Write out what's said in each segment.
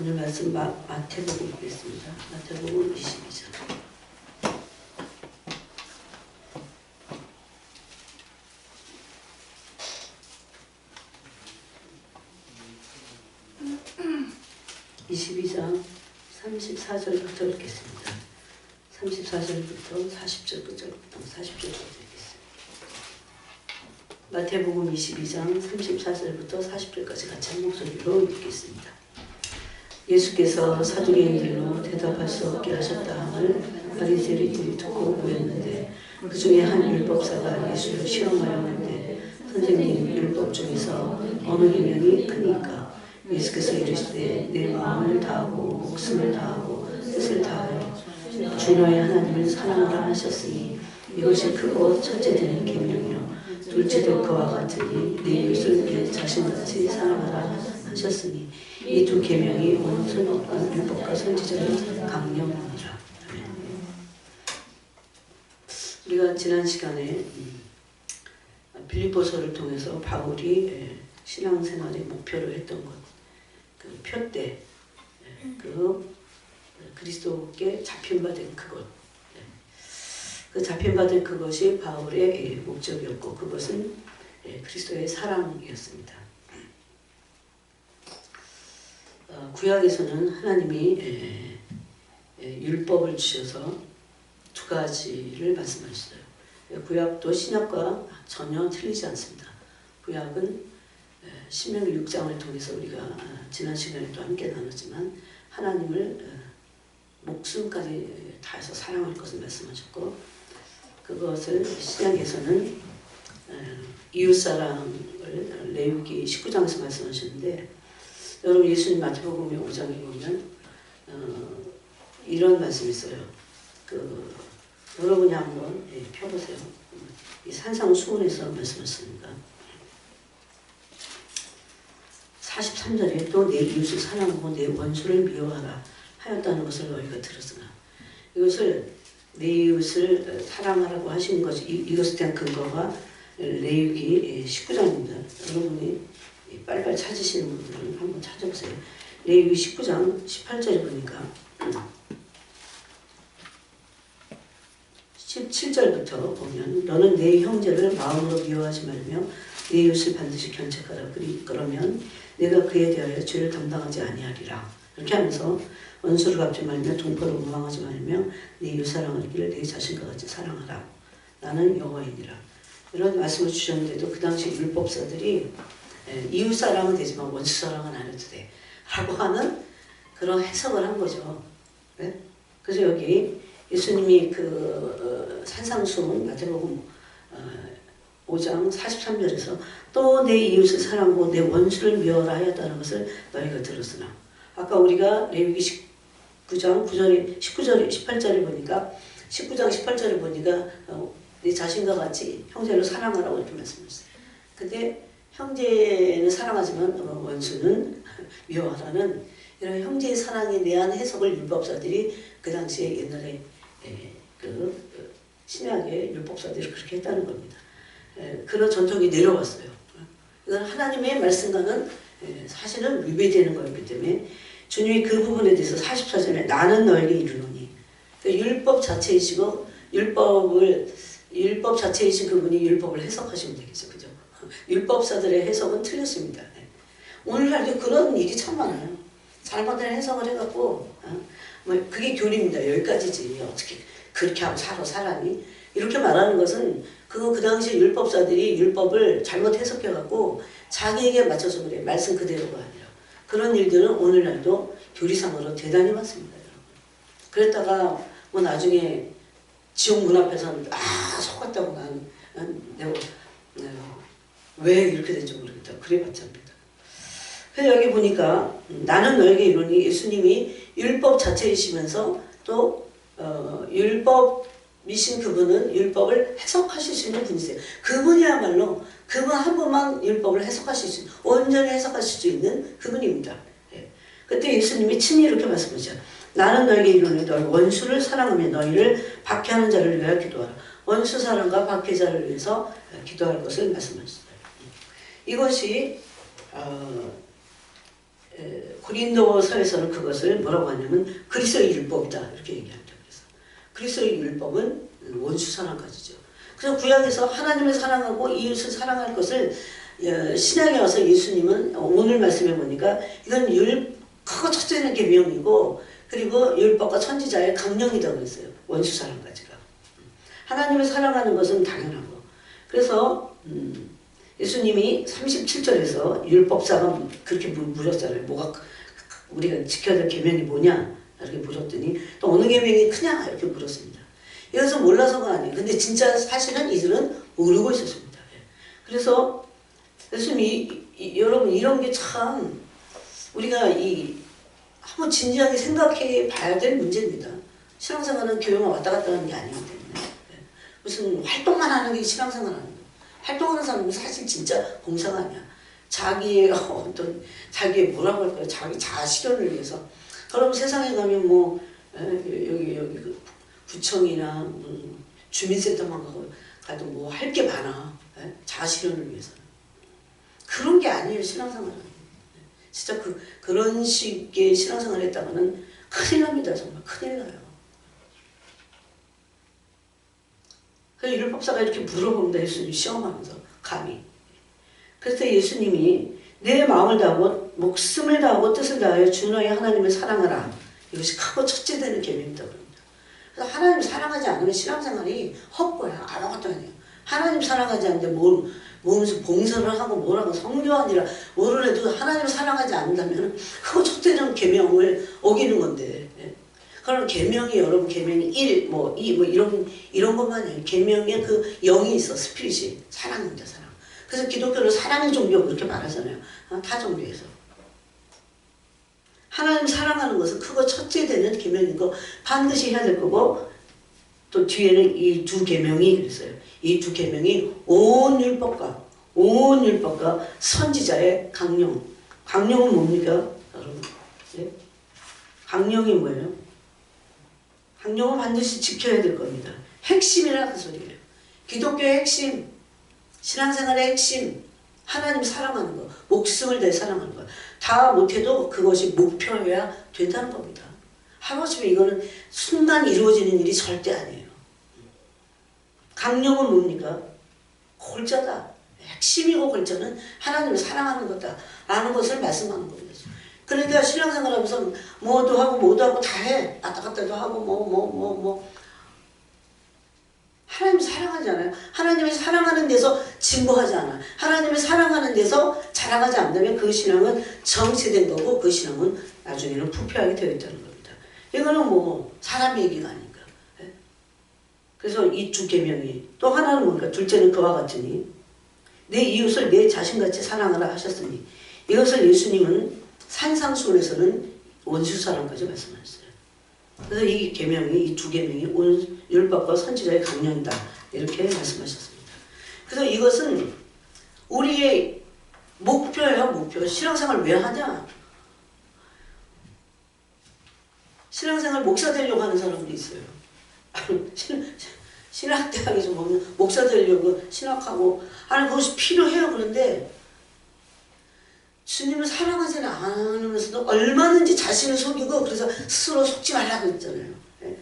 오늘 말씀 마태복음 보겠습니다. 마태복음 22장. (22장) 34절부터 읽겠습니다. 34절부터 40절까지 읽겠습니다. 마태복음 22장 34절부터 40절까지 같이 한 목소리로 읽겠습니다. 예수께서 사두개인들로 대답할 수 없게 하셨다 함을 바리새인들이 듣고 모였는데 그 중에 한 율법사가 예수를 시험하였는데 선생님, 율법 중에서 어느 계명이 크니까? 예수께서 이르시되 내 마음을 다하고 목숨을 다하고 뜻을 다하여 주 너의 하나님을 사랑하라 하셨으니 이것이 크고 첫째 되는 계명이요 둘째도 그와 같으니 네 이웃을 내 자신같이 사랑하라 하셨으니 이 두 계명이 온 율법과 선지자의 강령이니라. 우리가 지난 시간에 빌립보서를 통해서 바울이 신앙생활의 목표로 했던 것, 그 표대, 그 그리스도께 잡힌받은 그것, 그 잡힌받은 그것이 바울의 목적이었고 그것은 그리스도의 사랑이었습니다. 구약에서는 하나님이 율법을 주셔서 두 가지를 말씀하셨어요. 구약도 신약과 전혀 틀리지 않습니다. 구약은 신명기 6장을 통해서 우리가 지난 시간에도 함께 나눴지만 하나님을 목숨까지 다해서 사랑할 것을 말씀하셨고 그것을 신약에서는 이웃사랑을 레위기 19장에서 말씀하셨는데 여러분 예수님 마태복음 5장에 보면 이런 말씀이 있어요. 여러분이 한번 펴보세요. 이 산상수훈에서 말씀하십니다. 43절에 또 내 이웃을 사랑하고 내 원수를 미워하라 하였다는 것을 너희가 들었으나 이것을 내 이웃을 사랑하라고 하신 것이 이것에 대한 근거가 레위기 19장입니다. 여러분이 빨리빨리 찾으시는 분들은 한번 찾아보세요. 레위기 19장 18절에 보니까 17절부터 보면 너는 내 형제를 마음으로 미워하지 말며 내 이웃을 반드시 견책하라. 그러면 내가 그에 대하여 죄를 담당하지 아니하리라. 이렇게 하면서 원수를 갚지 말며 동포를 원망하지 말며 내 이웃 사랑하기를 내 자신과 같이 사랑하라. 나는 여호와이니라. 이런 말씀을 주셨는데도 그 당시 율법사들이 이웃 사랑은 되지만 원수 사랑은 안 해도 돼 라고 하는 그런 해석을 한 거죠. 네? 그래서 여기 예수님이 산상수훈 마태복음 5장 43절에서 또 내 이웃을 사랑하고 내 원수를 미워하라 하였다는 것을 너희가 들었으나 아까 우리가 레위기 19장 18절에 보니까 19장 18절에 보니까 내 자신과 같이 형제를 사랑하라고 이렇게 말씀하셨어요. 근데 형제는 사랑하지만 원수는 미워하라는 이런 형제의 사랑에 대한 해석을 율법사들이 그 당시에 옛날에 신약의 율법사들이 그렇게 했다는 겁니다. 그런 전통이 내려왔어요. 이건 하나님의 말씀과는 사실은 위배되는 거였기 때문에 주님이 그 부분에 대해서 44절에 나는 너에게 이르노니 율법 자체이시고 율법 자체이신 그분이 율법을 해석하시면 되겠죠. 그죠? 율법사들의 해석은 틀렸습니다. 오늘날도 그런 일이 참 많아요. 잘못된 해석을 해갖고 그게 교리입니다. 여기까지지. 어떻게 그렇게 하고 살아 사람이 이렇게 말하는 것은 그 당시 율법사들이 율법을 잘못 해석해갖고 자기에게 맞춰서 그래. 말씀 그대로가 아니라 그런 일들은 오늘날도 교리상으로 대단히 많습니다. 여러분. 그랬다가 뭐 나중에 지옥 문 앞에서는 속았다고 내가 왜 이렇게 된지 모르겠다. 그래봤자입니다. 그래서 여기 보니까 나는 너에게 이르노니 예수님이 율법 자체이시면서 또 율법이신 그분은 율법을 해석하실 수 있는 분이세요. 그분이야말로 그분 한 분만 율법을 해석하실 수 있는 온전히 해석하실 수 있는 그분입니다. 그때 예수님이 친히 이렇게 말씀하시죠. 나는 너에게 이르노니 너희 원수를 사랑하며 너희를 박해하는 자를 위하여 기도하라. 원수 사랑과 박해자를 위해서 기도할 것을 말씀하셨어요. 이것이 고린도서에서는 그것을 뭐라고 하냐면 그리스도의 율법이다 이렇게 얘기합니다. 그래서 그리스도의 율법은 원수 사랑까지죠. 그래서 구약에서 하나님을 사랑하고 이웃을 사랑할 것을 신약에 와서 예수님은 오늘 말씀해 보니까 이건 크고 첫째는 계명이고 그리고 율법과 선지자의 강령이다 그랬어요. 원수 사랑까지가. 하나님을 사랑하는 것은 당연한 거. 그래서 예수님이 37절에서 율법사가 그렇게 물었잖아요. 뭐가 우리가 지켜야 될 계명이 뭐냐 이렇게 물었더니 또 어느 계명이 크냐 이렇게 물었습니다. 이것은 몰라서가 아니에요. 근데 진짜 사실은 이들은 모르고 있었습니다. 그래서 예수님이 여러분 이런 게 참 우리가 한번 진지하게 생각해 봐야 될 문제입니다. 신앙생활은 교회만 왔다 갔다 하는 게 아니기 때문에 무슨 활동만 하는 게 신앙생활 하는 거예요. 활동하는 사람은 사실 진짜 봉사가 아니야. 자기의 자기의 뭐라고 할까요? 자기 자아실현을 위해서. 그럼 세상에 가면 뭐 여기 그 구청이나 주민센터만 가도 뭐 할 게 많아. 자아실현을 위해서는. 그런 게 아니에요. 신앙생활은. 진짜 그런 식의 신앙생활을 했다가는 큰일 납니다. 정말 큰일 나요. 그래서 율법사가 이렇게 물어봅니다. 예수님 시험하면서 감히. 그래서 예수님이 내 마음을 다하고 목숨을 다하고 뜻을 다하여 주 너의 하나님을 사랑하라. 이것이 크고 첫째 되는 계명이다 그럽니다. 그래서 하나님 사랑하지 않으면 신앙생활이 헛거야. 아무것도 아니에요. 하나님 사랑하지 않는데 무슨 봉사를 하고 뭐라고 성교하니라 뭐를 해도 하나님을 사랑하지 않는다면 크고 첫째 되는 계명을 어기는 건데. 그럼 계명이 여러분 계명이 1, 뭐 2, 뭐 이런 것만이에요. 계명에 그 영이 있어. 스피릿이 사랑입니다. 사랑. 그래서 기독교를 사랑의 종교 그렇게 말하잖아요. 타 종교에서. 하나님 사랑하는 것은 크고 첫째 되는 계명이고 반드시 해야 될 거고 또 뒤에는 이 두 계명이 그랬어요. 이 두 계명이 온 율법과 선지자의 강령. 강령은 뭡니까? 여러분. 네? 강령이 뭐예요? 강령은 반드시 지켜야 될 겁니다. 핵심이라 그 소리예요. 기독교의 핵심, 신앙생활의 핵심, 하나님 사랑하는 거, 목숨을 내 사랑하는 거. 다 못해도 그것이 목표여야 된다는 겁니다. 하루아침에 이거는 순간 이루어지는 일이 절대 아니에요. 강령은 뭡니까? 골자다. 핵심이고 골자는 하나님을 사랑하는 거다. 라는 것을 말씀하는 겁니다. 그러니까 신앙생활 하면서 뭐도 하고 다 해. 왔다 갔다도 하고 하나님 사랑하잖아요. 하나님을 사랑하는 데서 진보하지 않아. 하나님을 사랑하는 데서 자랑하지 않는다면 그 신앙은 정체된 거고 그 신앙은 나중에는 부패하게 되어 있다는 겁니다. 이거는 뭐 사람 얘기가 아닌가. 그래서 이 두 계명이 또 하나는 뭔가 둘째는 그와 같으니 내 이웃을 내 자신같이 사랑하라 하셨으니 이것을 예수님은 산상수훈에서는 원수사랑까지 말씀하셨어요. 그래서 이 계명이 이 두 계명이 율법과 선지자의 강령이다 이렇게 말씀하셨습니다. 그래서 이것은 우리의 목표예요. 목표. 신앙생활 왜 하냐? 신앙생활 목사 되려고 하는 사람들이 있어요. 신학대학에서 보면 목사 되려고 신학하고 그것이 필요해요. 그런데 주님을 사랑하지는 않으면서도 얼마든지 자신을 속이고 그래서 스스로 속지 말라고 했잖아요.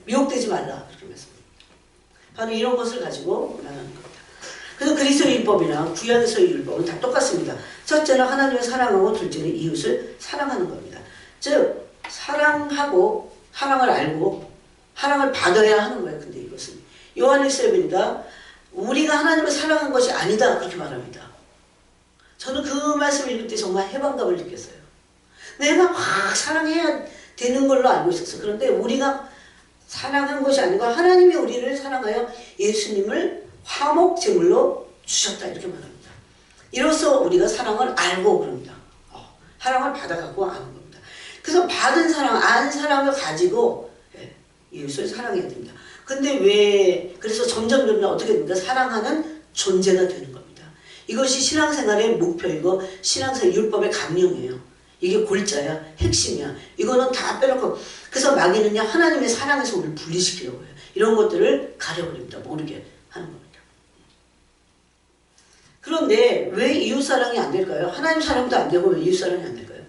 미혹되지 말라 그렇게 말씀합니다. 바로 이런 것을 가지고 나가는 겁니다. 그래서 그리스도의 율법이나 구약에서의 율법은 다 똑같습니다. 첫째는 하나님을 사랑하고 둘째는 이웃을 사랑하는 겁니다. 즉 사랑하고 사랑을 알고 사랑을 받아야 하는 거예요. 근데 이것은 요한일서에 보니까 우리가 하나님을 사랑한 것이 아니다 그렇게 말합니다. 저는 그 말씀을 읽을 때 정말 해방감을 느꼈어요. 내가 막 사랑해야 되는 걸로 알고 있었어. 그런데 우리가 사랑한 것이 아니고 하나님이 우리를 사랑하여 예수님을 화목제물로 주셨다 이렇게 말합니다. 이로써 우리가 사랑을 알고 그럽니다. 사랑을 받아갖고 아는 겁니다. 그래서 받은 사랑, 안 사랑을 가지고 이웃을 사랑해야 됩니다. 근데 그래서 점점 어떻게 됩니까? 사랑하는 존재가 되는 겁니다. 이것이 신앙생활의 목표이고 신앙생활 율법의 강령이에요. 이게 골자야, 핵심이야. 이거는 다 빼놓고 그래서 마귀는요 하나님의 사랑에서 우리를 분리시키려고 해요. 이런 것들을 가려버립니다. 모르게 하는 겁니다. 그런데 왜 이웃사랑이 안 될까요? 하나님 사랑도 안 되고 왜 이웃사랑이 안 될까요?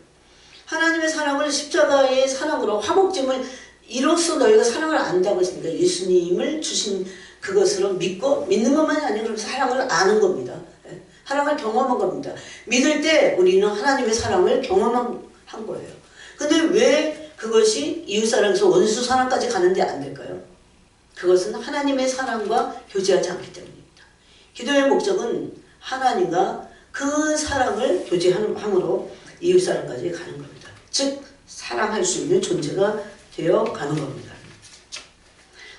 하나님의 사랑을 십자가의 사랑으로 화목제물 이로써 너희가 사랑을 안다고 했으니까 예수님을 주신 그것으로 믿는 것만이 아니라 사랑을 아는 겁니다. 사랑을 경험한 겁니다. 믿을 때 우리는 하나님의 사랑을 경험한 거예요. 근데 왜 그것이 이웃사랑에서 원수사랑까지 가는데 안 될까요? 그것은 하나님의 사랑과 교제하지 않기 때문입니다. 기도의 목적은 하나님과 그 사랑을 교제함으로 이웃사랑까지 가는 겁니다. 즉 사랑할 수 있는 존재가 되어 가는 겁니다.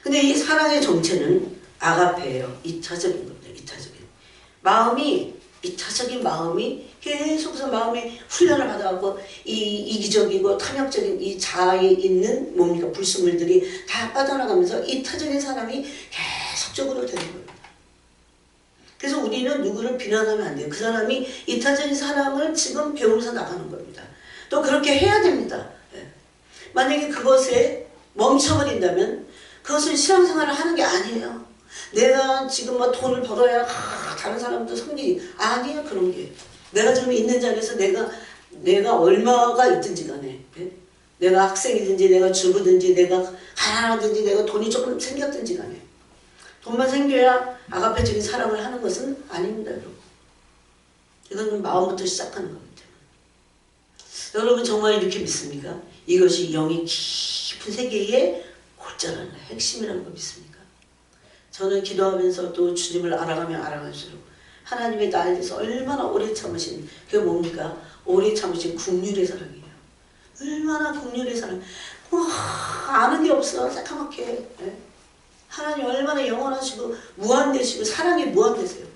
근데 이 사랑의 정체는 아가페예요. 이타적인 겁니다. 이타적인 마음이 계속해서 마음이 훈련을 받아가고 이기적이고 탐욕적인 이 자아에 있는 뭡니까 불순물들이 다 빠져나가면서 이타적인 사람이 계속적으로 되는 겁니다. 그래서 우리는 누구를 비난하면 안 돼요. 그 사람이 이타적인 사랑을 지금 배우면서 나가는 겁니다. 또 그렇게 해야 됩니다. 만약에 그것에 멈춰버린다면 그것은 신앙생활을 하는 게 아니에요. 내가 지금 뭐 돈을 벌어야 다른 사람도 섬기지. 아니에요. 그런 게. 내가 지금 있는 자리에서 내가 얼마가 있든지 간에 내가 학생이든지 내가 주부든지 내가 가난하든지 내가 돈이 조금 생겼든지 간에 돈만 생겨야 아가페적인 사랑을 하는 것은 아닙니다. 여러분. 이건 마음부터 시작하는 겁니다. 여러분 정말 이렇게 믿습니까? 이것이 영의 깊은 세계의 골자라는 핵심이라는 거 믿습니까? 저는 기도하면서 또 주님을 알아가면 알아갈수록 하나님의 나에 대해서 얼마나 오래 참으신 그게 뭡니까? 오래 참으신 국률의 사랑이에요. 얼마나 국률의 사랑. 아는 게 없어. 새까맣게. 하나님 얼마나 영원하시고 무한되시고 사랑이 무한되세요.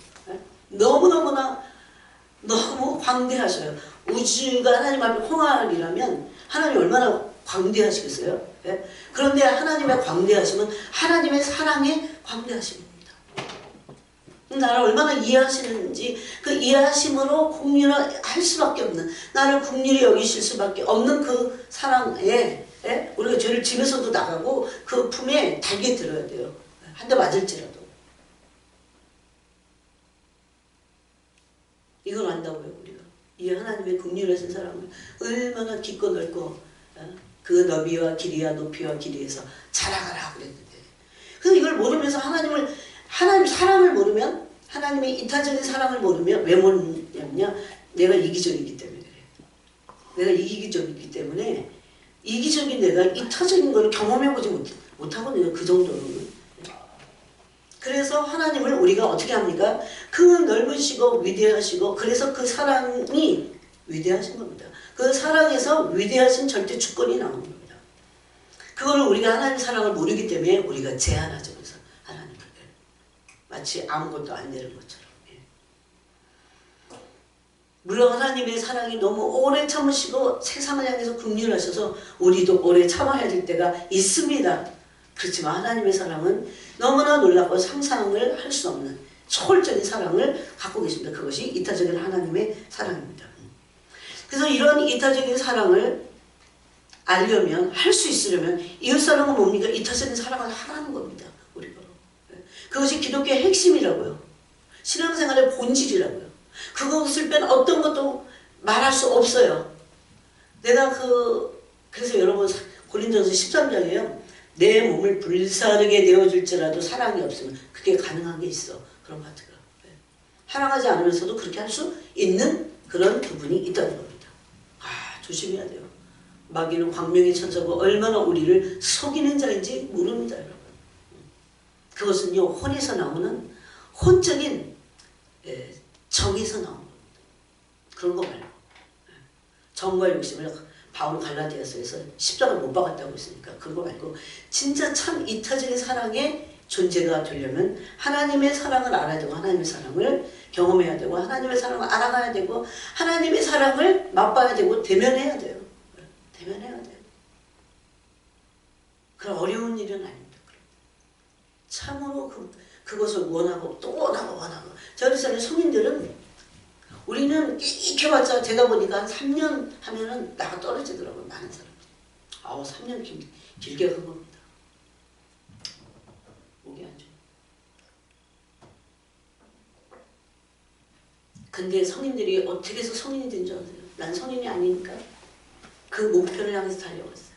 너무너무나 너무 광대하셔요. 우주가 하나님 앞에 홍할이라면 하나님 얼마나 광대하시겠어요? 그런데 하나님의 광대하심은 하나님의 사랑에 광대하심입니다. 나를 얼마나 이해하시는지 그 이해하심으로 국률을 할 수밖에 없는 나를 국률이 여기실 수밖에 없는 그 사랑에 우리가 죄를 집에서도 나가고 그 품에 달게 들어야 돼요. 한 대 맞을지라도. 이걸 안다고요 우리가. 이 하나님의 국률하신 사랑을 얼마나 깊고 넓고 그 너비와 길이와 높이와 길이에서 자라가라 그랬는데 그래서 이걸 모르면서 하나님 사랑을 모르면 하나님의 이타적인 사랑을 모르면 왜 모르냐면요 내가 이기적이기 때문에 그래요. 내가 이기적이기 때문에 이기적인 내가 이타적인 걸 경험해보지 못하고 내가 그 정도로는 그래서 하나님을 우리가 어떻게 합니까? 그 넓으시고 위대하시고 그래서 그 사랑이 위대하신 겁니다. 그 사랑에서 위대하신 절대 주권이 나오는 겁니다. 그거를 우리가 하나님 사랑을 모르기 때문에 우리가 제한하죠. 그래서 하나님을 마치 아무것도 안 되는 것처럼. 물론 하나님의 사랑이 너무 오래 참으시고 세상을 향해서 긍휼하셔서 우리도 오래 참아야 될 때가 있습니다. 그렇지만 하나님의 사랑은 너무나 놀랍고 상상을 할 수 없는 초월적인 사랑을 갖고 계십니다. 그것이 이타적인 하나님의 사랑입니다. 그래서 이런 이타적인 사랑을 알려면 할 수 있으려면 이웃사랑은 뭡니까? 이타적인 사랑을 하라는 겁니다. 우리가. 그것이 기독교의 핵심이라고요. 신앙생활의 본질이라고요. 그것을 뺀 어떤 것도 말할 수 없어요. 내가 그래서 여러분 고린도전서 13장이에요. 내 몸을 불사르게 내어줄지라도 사랑이 없으면 그게 가능한 게 있어. 그런 파트가. 사랑하지 않으면서도 그렇게 할 수 있는 그런 부분이 있다는 겁니다. 조심해야 돼요. 마귀는 광명의 천사고 얼마나 우리를 속이는 자인지 모릅니다. 여러분. 그것은요 혼에서 나오는 혼적인 정에서 나오는 겁니다. 그런 거 말고 정과 욕심을 바울 갈라디아서에서 십자가를 못 박았다고 했으니까 그런 거 말고 진짜 참 이타적인 사랑의 존재가 되려면 하나님의 사랑을 알아야 되고 하나님의 사랑을 경험해야 되고 하나님의 사랑을 알아가야 되고 하나님의 사랑을 맛봐야 되고 대면해야 돼요. 대면해야 돼요. 그런 어려운 일은 아닙니다. 참으로 그것을 원하고 또 원하고 저리서는 성인들은 우리는 익혀봤자 되다 보니까 한 3년 하면은 나가 떨어지더라고요. 많은 사람들이. 3년 길게 간 겁니다. 목이 안 좋아. 근데 성인들이 어떻게 해서 성인이 된 줄 아세요? 난 성인이 아니니까. 그 목표를 향해서 달려갔어요.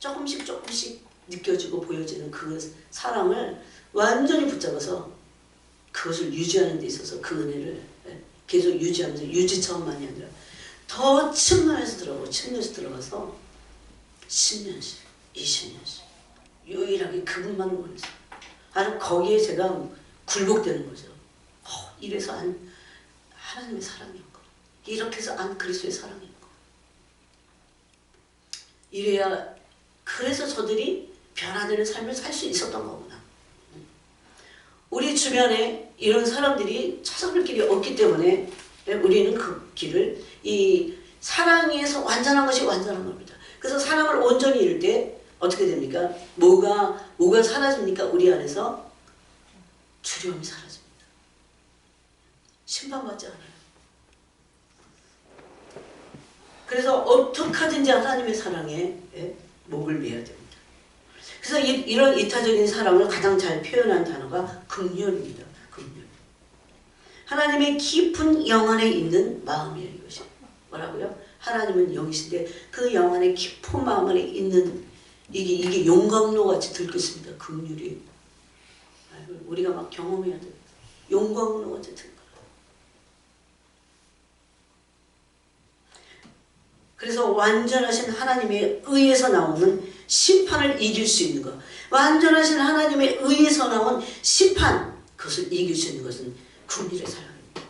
조금씩 느껴지고 보여지는 그 사랑을 완전히 붙잡아서 그것을 유지하는 데 있어서 그 은혜를 계속 유지하면서 유지차원만이 아니라 더 측면에서 들어가서 10년씩 20년씩 유일하게 그분만 원해서 아주 거기에 제가 굴복되는 거죠. 이래서 하나님의 사랑이었고 이렇게 해서 그리스도의 사랑이었고 이래야 그래서 저들이 변화되는 삶을 살 수 있었던 거구나. 우리 주변에 이런 사람들이 찾아볼 길이 없기 때문에 우리는 그 길을 이 사랑에서 완전한 것이 완전한 겁니다. 그래서 사랑을 온전히 이룰 때 어떻게 됩니까? 뭐가 사라집니까? 우리 안에서 두려움이 사라집니다. 심판받지 않아요. 그래서 어떻게 하든지 하나님의 사랑에 목을 매야 됩니다. 그래서 이런 이타적인 사랑을 가장 잘 표현한 단어가 긍휼입니다. 긍휼. 하나님의 깊은 영 안에 있는 마음이에요. 이것이 뭐라고요? 하나님은 영이신데 그 영 안에 깊은 마음 안에 있는 이게 용광로 같이 들끓습니다. 긍휼이. 우리가 막 경험해야 돼요. 용광로 같이 들끓어요. 그래서 완전하신 하나님의 의에서 나오는 심판을 이길 수 있는 것, 완전하신 하나님의 의에서 나온 심판, 그것을 이길 수 있는 것은 긍휼의 사랑입니다.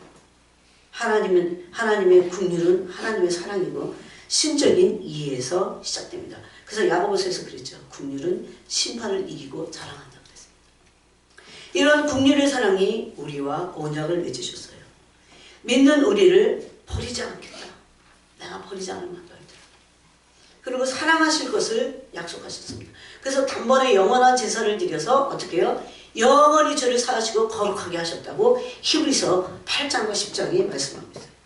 하나님의 긍휼은 하나님의 사랑이고 신적인 이해에서 시작됩니다. 그래서 야고보서에서 그랬죠. 긍휼은 심판을 이기고 자랑한다고 그랬습니다. 이런 긍휼의 사랑이 우리와 언약을 맺으셨어요. 믿는 우리를 버리지 않겠다. 내가 버리지 않을 만도 알더라. 그리고 사랑하실 것을 약속하셨습니다. 그래서 단번에 영원한 제사를 드려서 어떻게 해요? 영원히 죄를 사하시고 거룩하게 하셨다고 히브리서 8장과 10장이 말씀하고 있어요.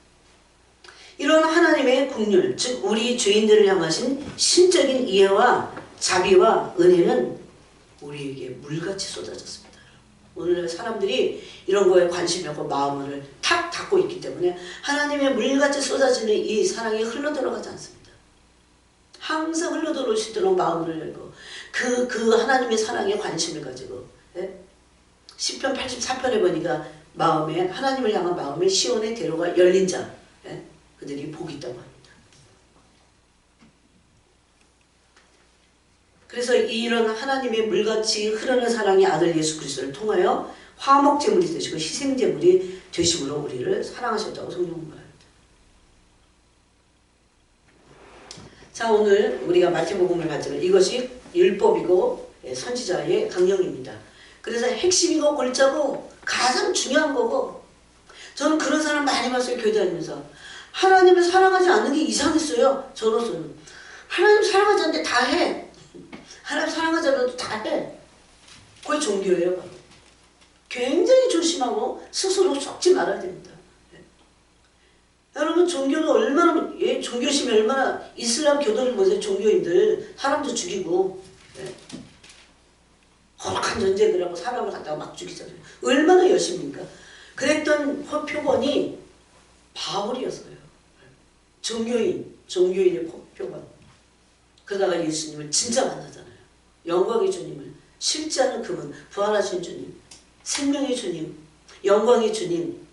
이런 하나님의 긍휼, 즉 우리 죄인들을 향하신 신적인 이해와 자비와 은혜는 우리에게 물같이 쏟아졌습니다. 오늘 사람들이 이런 거에 관심이 없고 마음을 탁 닫고 있기 때문에 하나님의 물같이 쏟아지는 이 사랑이 흘러들어가지 않습니다. 항상 흘러들어올 수 있도록 마음을 열고 그 하나님의 사랑에 관심을 가지고 시편 84편에 보니까 마음에 하나님을 향한 마음에 시온의 대로가 열린 자 그들이 복이 있다고 합니다. 그래서 이런 하나님의 물같이 흐르는 사랑의 아들 예수 그리스도를 통하여 화목제물이 되시고 희생제물이 되심으로 우리를 사랑하셨다고 성경은 말합니다. 자, 오늘 우리가 마태복음을 봤지만 이것이 율법이고 선지자의 강령입니다. 그래서 핵심이고 골자고 가장 중요한 거고, 저는 그런 사람 많이 봤어요. 교회 다니면서. 하나님을 사랑하지 않는 게 이상했어요. 저로서는. 하나님 사랑하지 않는데 다 해. 하나님 사랑하지 않아도 다 해. 그게 종교예요. 바로. 굉장히 조심하고 스스로 속지 말아야 됩니다. 여러분 종교는 얼마나 종교심이 얼마나 이슬람 교도를 보세요. 종교인들 사람도 죽이고 허락한 전쟁들하고 사람을 갖다가 막 죽이잖아요. 얼마나 열심입니까? 그랬던 표본이 바울이었어요. 종교인의 표본. 그러다가 예수님을 진짜 만나잖아요. 영광의 주님을 실제하는 그분, 부활하신 주님, 생명의 주님, 영광의 주님,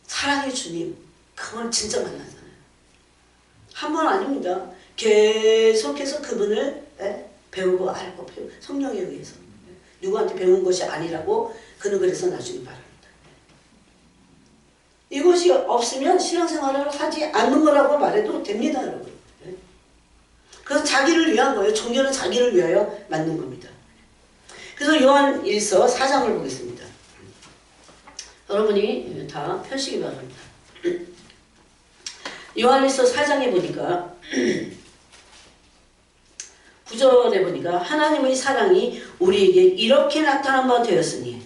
사랑의 주님, 그분을 진짜 만나잖아요. 한 번 아닙니다. 계속해서 그분을 배우고 알고 성령에 의해서 누구한테 배운 것이 아니라고 그는 그래서 나중에 말합니다. 이것이 없으면 신앙생활을 하지 않는 거라고 말해도 됩니다, 여러분. 그래서 자기를 위한 거예요. 종교는 자기를 위하여 만든 겁니다. 그래서 요한 1서 4장을 보겠습니다. 여러분이 다 펴시기 바랍니다. 요한 1서 4장에 보니까 9절에 보니까 하나님의 사랑이 우리에게 이렇게 나타난 바 되었으니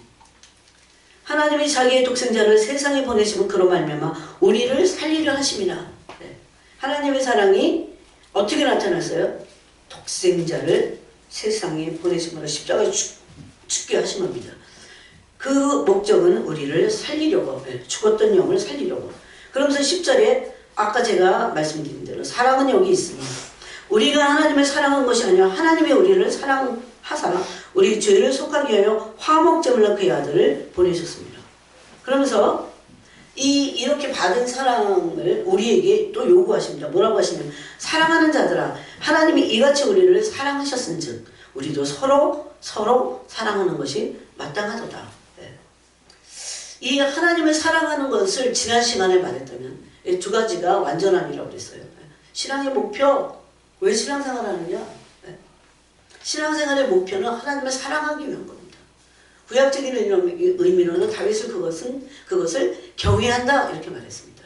하나님이 자기의 독생자를 세상에 보내시면 그로 말미암아 우리를 살리려 하심이라. 하나님의 사랑이 어떻게 나타났어요? 독생자를 세상에 보내심으로 십자가에 죽게 하신 겁니다. 그 목적은 우리를 살리려고, 죽었던 영을 살리려고. 그러면서 10절에 아까 제가 말씀드린 대로 사랑은 여기 있으니 우리가 하나님을 사랑한 것이 아니라 하나님이 우리를 사랑하사 우리 죄를 속하기 위하여 화목제물로 그의 아들을 보내셨습니다. 그러면서 이렇게 받은 사랑을 우리에게 또 요구하십니다. 뭐라고 하시냐면 사랑하는 자들아 하나님이 이같이 우리를 사랑하셨은즉 우리도 서로 사랑하는 것이 마땅하도다. 이 하나님을 사랑하는 것을 지난 시간에 말했다면 두 가지가 완전함이라고 그랬어요. 신앙의 목표, 왜 신앙생활을 하느냐? 신앙생활의 목표는 하나님을 사랑하기 위한 겁니다. 구약적인 의미로는 다윗은 그것을 경외한다 이렇게 말했습니다.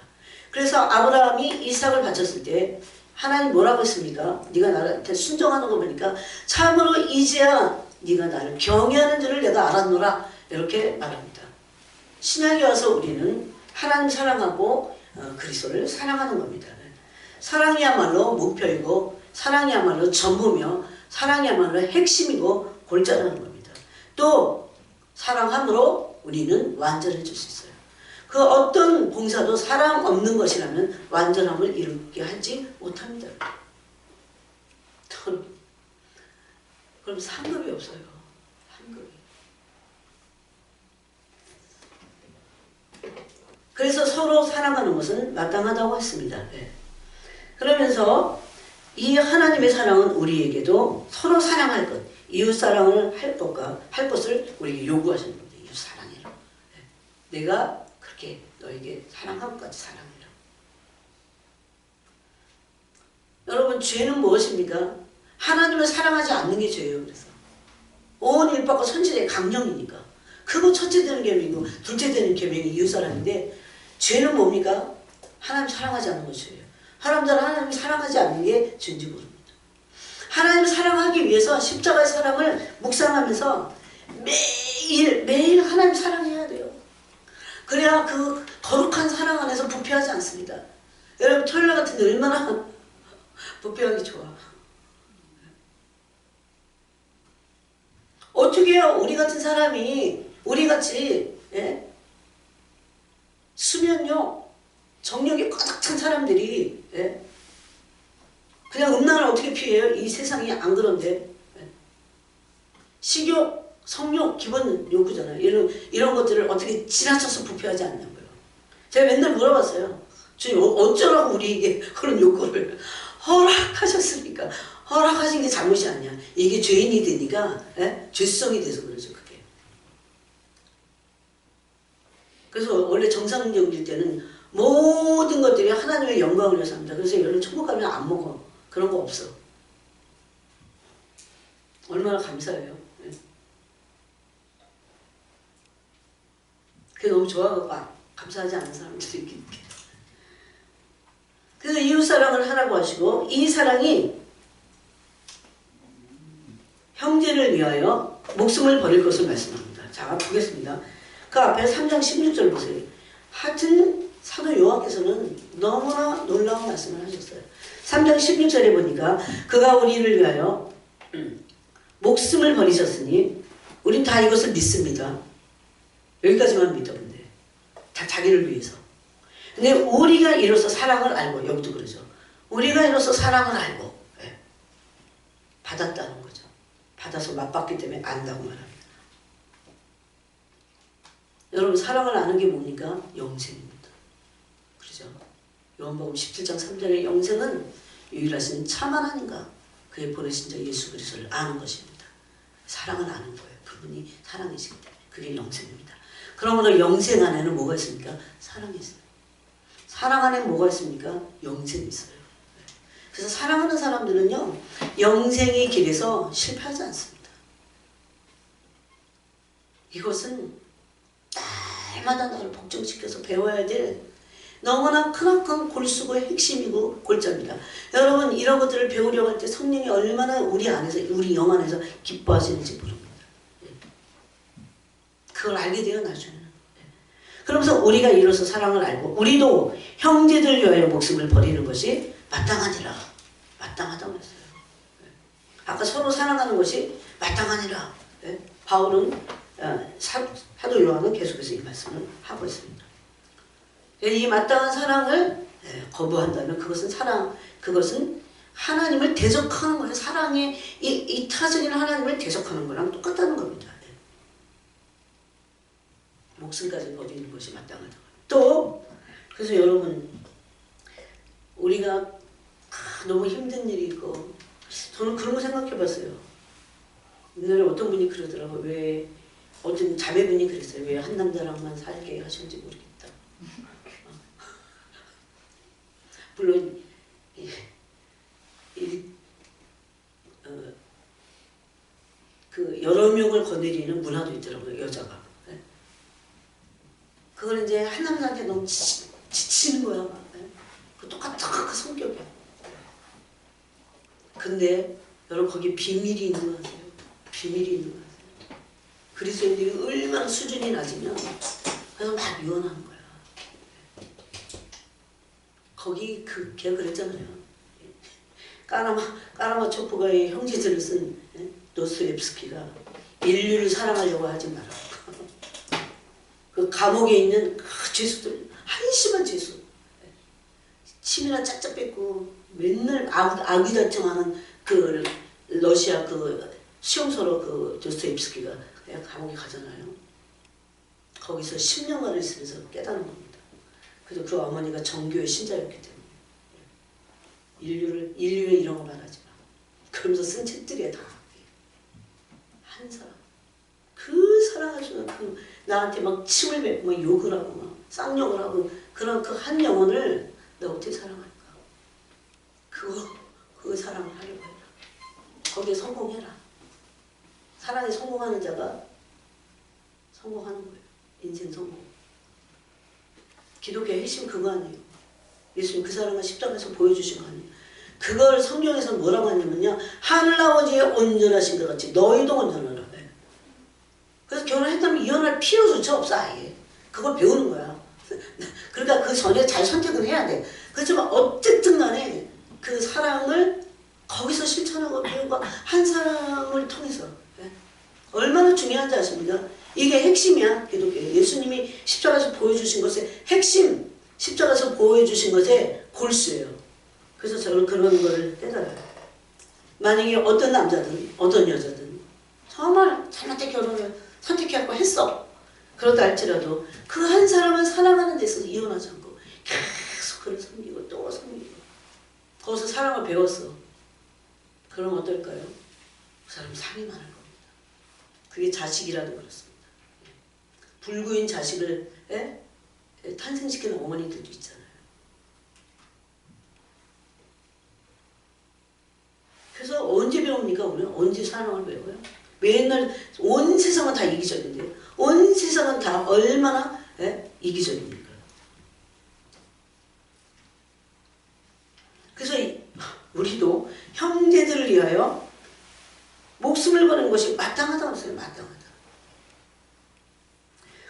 그래서 아브라함이 이삭을 바쳤을 때 하나님 뭐라고 했습니까? 네가 나한테 순종하는 거 보니까 참으로 이제야 네가 나를 경외하는 줄을 내가 알았노라 이렇게 말합니다. 신약에 와서 우리는 하나님 사랑하고 그리스도를 사랑하는 겁니다. 사랑이야말로 목표이고 사랑이야말로 전부며 사랑이야말로 핵심이고 골자라는 겁니다. 또 사랑함으로 우리는 완전해질 수 있어요. 그 어떤 봉사도 사랑 없는 것이라면 완전함을 이루게 하지 못합니다. 그럼 상급이 없어요. 상급이. 그래서 서로 사랑하는 것은 마땅하다고 했습니다. 네. 그러면서 이 하나님의 사랑은 우리에게도 서로 사랑할 것, 이웃 사랑을 할 것을 우리에게 요구하시는 겁니다. 이웃 사랑해라. 네. 내가 그렇게 너에게 사랑한 것까지 사랑해라. 여러분 죄는 무엇입니까? 하나님을 사랑하지 않는 게 죄예요. 그래서 온 일박과 선지자의 강령이니까 그거 첫째 되는 계명이고 둘째 되는 계명이 이웃 사랑인데 죄는 뭡니까? 하나님 사랑하지 않는 것이 죄예요. 사람들은 하나님 사랑하지 않는 게 죄인지 모릅니다. 하나님 사랑하기 위해서 십자가의 사랑을 묵상하면서 매일 하나님 사랑해야 돼요. 그래야 그 거룩한 사랑 안에서 부패하지 않습니다. 여러분 토요일 같은데 얼마나 부패하기 좋아. 어떻게 해요? 우리 같은 사람이 우리같이 수면요 정력이 꽉 찬 사람들이 그냥 음란을 어떻게 피해요? 이 세상이 안 그런데. 식욕, 성욕 기본 욕구잖아요. 이런 것들을 어떻게 지나쳐서 부패하지 않냐고요. 제가 맨날 물어봤어요. 주님 어쩌라고 우리에게 그런 욕구를 허락하셨습니까? 허락하신 게 잘못이 아니야. 이게 죄인이 되니까 죄성이 돼서 그러죠. 그게. 그래서 원래 정상적일 때는 모든 것들이 하나님의 영광을 위해서 합니다. 그래서 여러분 천국 가면 안 먹어. 그런 거 없어. 얼마나 감사해요. 그게 너무 좋아하고 감사하지 않은 사람들이 있긴 해. 그래서 이웃사랑을 하라고 하시고 이 사랑이 형제를 위하여 목숨을 버릴 것을 말씀합니다. 자, 보겠습니다. 그 앞에 3장 16절 보세요. 하여튼 사도 요한께서는 너무나 놀라운 말씀을 하셨어요. 3장 16절에 보니까 그가 우리를 위하여 목숨을 버리셨으니 우린 다 이것을 믿습니다. 여기까지만 믿었는데 다 자기를 위해서. 근데 우리가 이로써 사랑을 알고, 여기도 그러죠. 우리가 이로써 사랑을 알고 받았다는 거죠. 받아서 맛봤기 때문에 안다고 말합니다. 여러분 사랑을 아는 게 뭡니까? 영생입니다. 그렇죠? 요한복음 17장 3절의 영생은 유일하신 참 하나님과 그의 보내신 자 예수 그리스도를 아는 것입니다. 사랑을 아는 거예요. 그분이 사랑이시기 때문에 그게 영생입니다. 그러므로 영생 안에는 뭐가 있습니까? 사랑이 있어요. 사랑 안에 뭐가 있습니까? 영생이 있어요. 그래서 사랑하는 사람들은요 영생의 길에서 실패하지 않습니다. 이것은 날마다 나를 복종시켜서 배워야 될 너무나 크나큰 골수고 핵심이고 골자입니다. 여러분 이런 것들을 배우려고 할 때 성령이 얼마나 우리 안에서 우리 영 안에서 기뻐하시는지 모릅니다. 그걸 알게 돼요 나중에는. 그러면서 우리가 이로써 사랑을 알고 우리도 형제들 위하여 목숨을 버리는 것이 마땅하니라. 마땅하다고 했어요. 아까 서로 사랑하는 것이 마땅하니라. 바울은 사도 요한은 계속해서 이 말씀을 하고 있습니다. 이 마땅한 사랑을 거부한다면 그것은 그것은 하나님을 대적하는 거예요. 사랑의 이타적인 하나님을 대적하는 거랑 똑같다는 겁니다. 목숨까지 버리는 것이 마땅하다. 또 그래서 여러분 우리가 너무 힘든 일이 있고 저는 그런 거 생각해 봤어요. 옛날에 어떤 분이 그러더라고요. 왜 어떤 자매분이 그랬어요. 왜 한 남자랑만 살게 하셨는지 모르겠다. 물론 그 여러 명을 거느리는 문화도 있더라고요. 여자가. 그걸 이제 한 남자한테 너무 지치는 거야. 그 똑같은 그 성격이야. 근데 여러분 거기 비밀이 있는 거 아세요? 비밀이 있는 거 아세요? 그리스도인들이 얼마나 수준이 낮으면 그래서 막 유언하는 거야. 거기 걔 그랬잖아요. 까라마초프가의 형제들을 쓴 도스토옙스키가 인류를 사랑하려고 하지 마라. 그 감옥에 있는 그 죄수들, 한심한 죄수. 침이나 짝짝 뱉고 맨날 아귀다툼하는 그 러시아 그 수용소로 그 도스토옙스키가 감옥에 가잖아요. 거기서 10년간을 있으면서 깨달은 겁니다. 그래서 그 어머니가 정교의 신자였기 때문에 인류에 이런 거 말하지 마. 그러면서 쓴 책들이야 다. 한 사람. 그 사랑할 수는 그 나한테 막 침을 뱉고 막 욕을 하고 막 쌍욕을 하고 그런 그 한 영혼을 내가 어떻게 사랑할까? 그 사랑을 하려고 해라. 거기에 성공해라. 사랑에 성공하는 자가 성공하는 거예요. 인생 성공. 기독교의 핵심 그거 아니에요. 예수님 그 사랑을 십자가에서 보여주신 거 아니에요. 그걸 성경에서 뭐라고 하냐면요. 하늘 아버지의 온전하신 것 같이 너희도 온전하라. 그래서 결혼했다면 이혼할 필요조차 없어 아예. 그걸 배우는 거야. 그러니까 그 전에 잘 선택을 해야 돼. 그렇지만 어쨌든 간에 그 사랑을 거기서 실천하고 배우고 한 사람을 통해서 얼마나 중요한지 아십니까? 이게 핵심이야. 기독교. 예수님이 십자가에서 보여주신 것의 핵심, 십자가에서 보여주신 것의 골수예요. 그래서 저는 그런 거를 깨달아요. 만약에 어떤 남자든 어떤 여자든 정말 잘못된 결혼을 선택해갖고 했어. 그렇다 할지라도 그 한 사람은 사랑하는 데서 이혼하지 않고 계속 그를 섬기고 또 섬기고 거기서 사랑을 배웠어. 그럼 어떨까요? 그 사람 상이 많을 겁니다. 그게 자식이라도 그렇습니다. 불구인 자식을 탄생시키는 어머니들도 있잖아요. 그래서 언제 배웁니까? 우리는 언제 사랑을 배워요? 맨날 온 세상은 다 이기적인데요. 온 세상은 다 얼마나 이기적입니까? 그래서 우리도 형제들을 위하여 목숨을 거는 것이 마땅하다고 했어요. 마땅하다.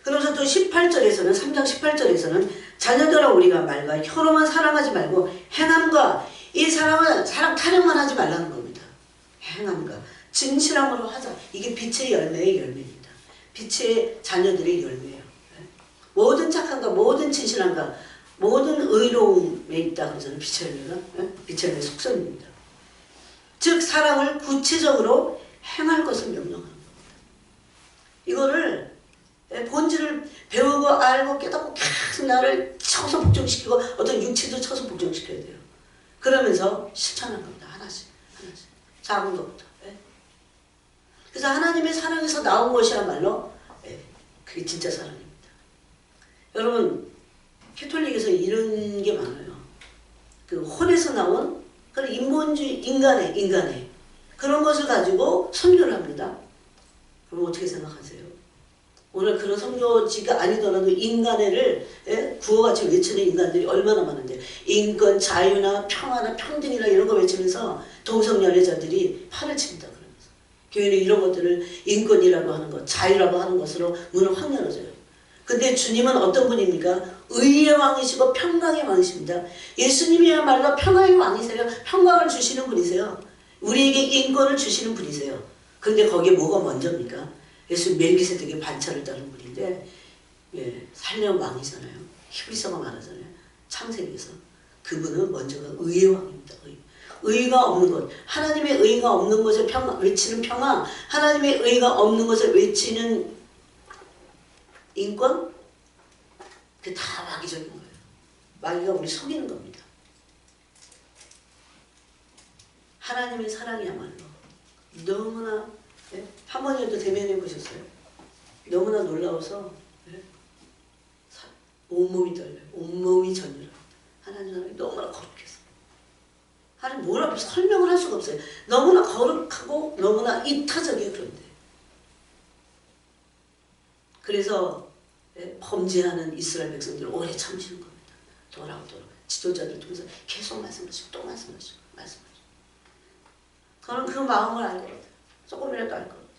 그러면서 또 18절에서는 3장 18절에서는 자녀들아 우리가 말과 혀로만 사랑하지 말고 행함과 이 사랑은 사랑 타령만 하지 말라는 겁니다. 행함과 진실함으로 하자. 이게 빛의 열매의 열매입니다. 빛의 자녀들의 열매예요. 모든 착함과 모든 진실함과 모든 의로움에 있다 그러잖아요. 빛의 열매가. 빛의 열매의 속성입니다. 즉 사랑을 구체적으로 행할 것을 명령하는 겁니다. 이거를 본질을 배우고 알고 깨닫고 계속 나를 쳐서 복종시키고 어떤 육체도 쳐서 복종시켜야 돼요. 그러면서 실천하는 겁니다. 하나씩 하나씩 작은 것부터. 그래서 하나님의 사랑에서 나온 것이야말로 그게 진짜 사랑입니다. 여러분 캐톨릭에서 이런 게 많아요. 그 혼에서 나온 그런 인본주의 인간의 그런 것을 가지고 선교를 합니다. 그럼 어떻게 생각하세요? 오늘 그런 선교지가 아니더라도 인간애를 구호같이 외치는 인간들이 얼마나 많은데 인권, 자유나 평화나 평등이나 이런 거 외치면서 동성 연애자들이 팔을 칩니다. 그러면서 교회는 이런 것들을 인권이라고 하는 것, 자유라고 하는 것으로 문을 확 열어줘요. 근데 주님은 어떤 분입니까? 의의 왕이시고 평강의 왕이십니다. 예수님이야말로 평강의 왕이세요. 평강을 주시는 분이세요. 우리에게 인권을 주시는 분이세요. 근데 거기에 뭐가 먼저입니까? 예수 멜기세덱의 반차를 따른 분인데 살려온 왕이잖아요. 히브리서가 말하잖아요. 창세기에서. 그분은 먼저가 의의 왕입니다. 의가 없는 것, 하나님의 의가 없는 것을 외치는 평화, 하나님의 의가 없는 것을 외치는 인권, 그게 다 마귀적인 거예요. 마귀가 우리 속이는 겁니다. 하나님의 사랑이야말로 너무나, 한 번이라도 대면해 보셨어요? 너무나 놀라워서 온몸이 떨려요. 온몸이 전율합니다. 하나님 사랑이 너무나 거룩해서. 하나님 뭐라고 설명을 할 수가 없어요. 너무나 거룩하고 너무나 이타적이에요. 그런데. 그래서 범죄하는 이스라엘 백성들을 오래 참으시는 겁니다. 돌아오고 지도자들 통해서 계속 말씀하시고 또 말씀하시고. 저는 그 마음을 알거든요. 조금이라도 알거든요.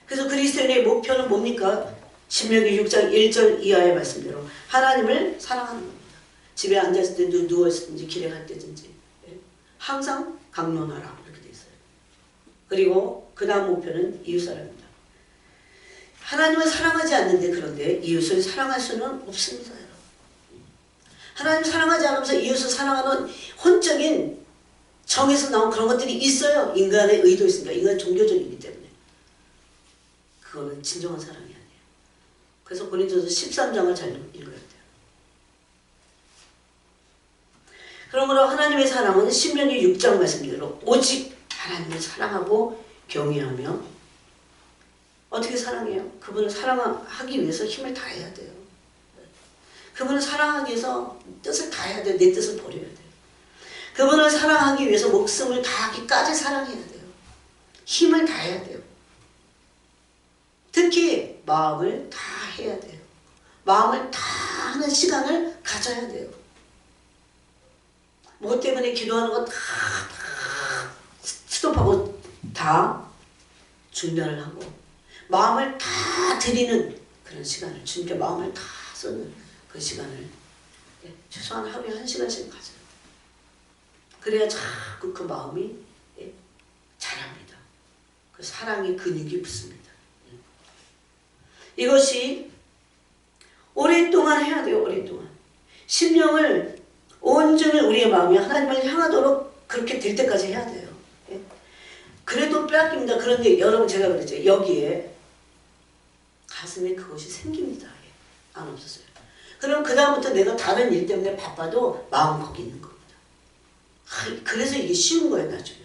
그래서 그리스도인의 목표는 뭡니까? 신명기 6장 1절 이하의 말씀대로 하나님을 사랑하는 겁니다. 집에 앉았을 때 누워있든지 길에 갈 때든지 항상 강론하라 이렇게 돼 있어요. 그리고 그 다음 목표는 이웃사랑입니다. 하나님을 사랑하지 않는데 그런데 이웃을 사랑할 수는 없습니다. 여러분. 하나님 사랑하지 않으면서 이웃을 사랑하는 혼적인 정에서 나온 그런 것들이 있어요. 인간의 의도 있으니까. 인간 종교적이기 때문에. 그거는 진정한 사랑이 아니에요. 그래서 고린도서 13장을 잘 읽어야 돼요. 그러므로 하나님의 사랑은 신명기 6장 말씀대로 오직 하나님을 사랑하고 경외하며 어떻게 사랑해요? 그분을 사랑하기 위해서 힘을 다해야 돼요. 그분을 사랑하기 위해서 뜻을 다해야 돼요. 내 뜻을 버려야 돼요. 그분을 사랑하기 위해서 목숨을 다하기까지 사랑해야 돼요. 힘을 다해야 돼요. 특히 마음을 다 해야 돼요. 마음을 다 하는 시간을 가져야 돼요. 뭐 때문에 기도하는 거 다 스톱하고 다 중단을 하고 마음을 다 드리는 그런 시간을 주님께 마음을 다 쏟는 그 시간을 최소한 하루에 1시간씩 가져요. 그래야 자꾸 그 마음이 자랍니다. 그 사랑의 근육이 붙습니다. 이것이 오랫동안 해야 돼요. 오랫동안. 심령을 온전히 우리의 마음이 하나님을 향하도록 그렇게 될 때까지 해야 돼요. 그래도 빼앗깁니다. 그런데 여러분 제가 그랬죠. 여기에 가슴에 그것이 생깁니다. 안 없었어요. 그럼 그 다음부터 내가 다른 일 때문에 바빠도 마음 거기 있는 겁니다. 그래서 이게 쉬운 거예요. 나중에.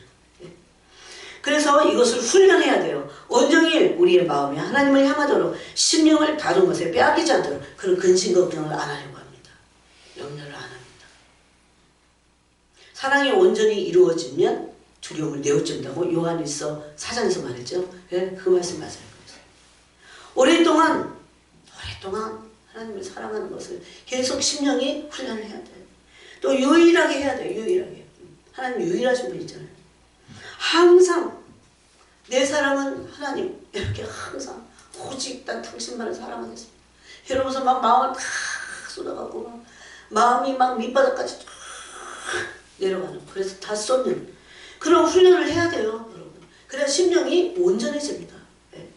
그래서 이것을 훈련해야 돼요. 온종일 우리의 마음이 하나님을 향하도록 심령을 다른 것에 빼앗기지 않도록 그런 근심 걱정을 안 하려고 합니다. 염려를 안 합니다. 사랑이 온전히 이루어지면 두려움을 내어준다고 요한일서 4장에서 말했죠. 그 말씀 맞아요. 오랫동안 하나님을 사랑하는 것을 계속 심령이 훈련을 해야 돼요. 또 유일하게 해야 돼요. 유일하게. 하나님 유일하신 분 있잖아요. 항상 내 사랑은 하나님 이렇게 항상 오직 난 당신만을 사랑하겠습니다. 이러면서 막 마음을 다 쏟아갖고 막 마음이 막 밑바닥까지 내려가는 그래서 다 쏟는 그런 훈련을 해야 돼요. 여러분. 그래야 심령이 온전해집니다. 네.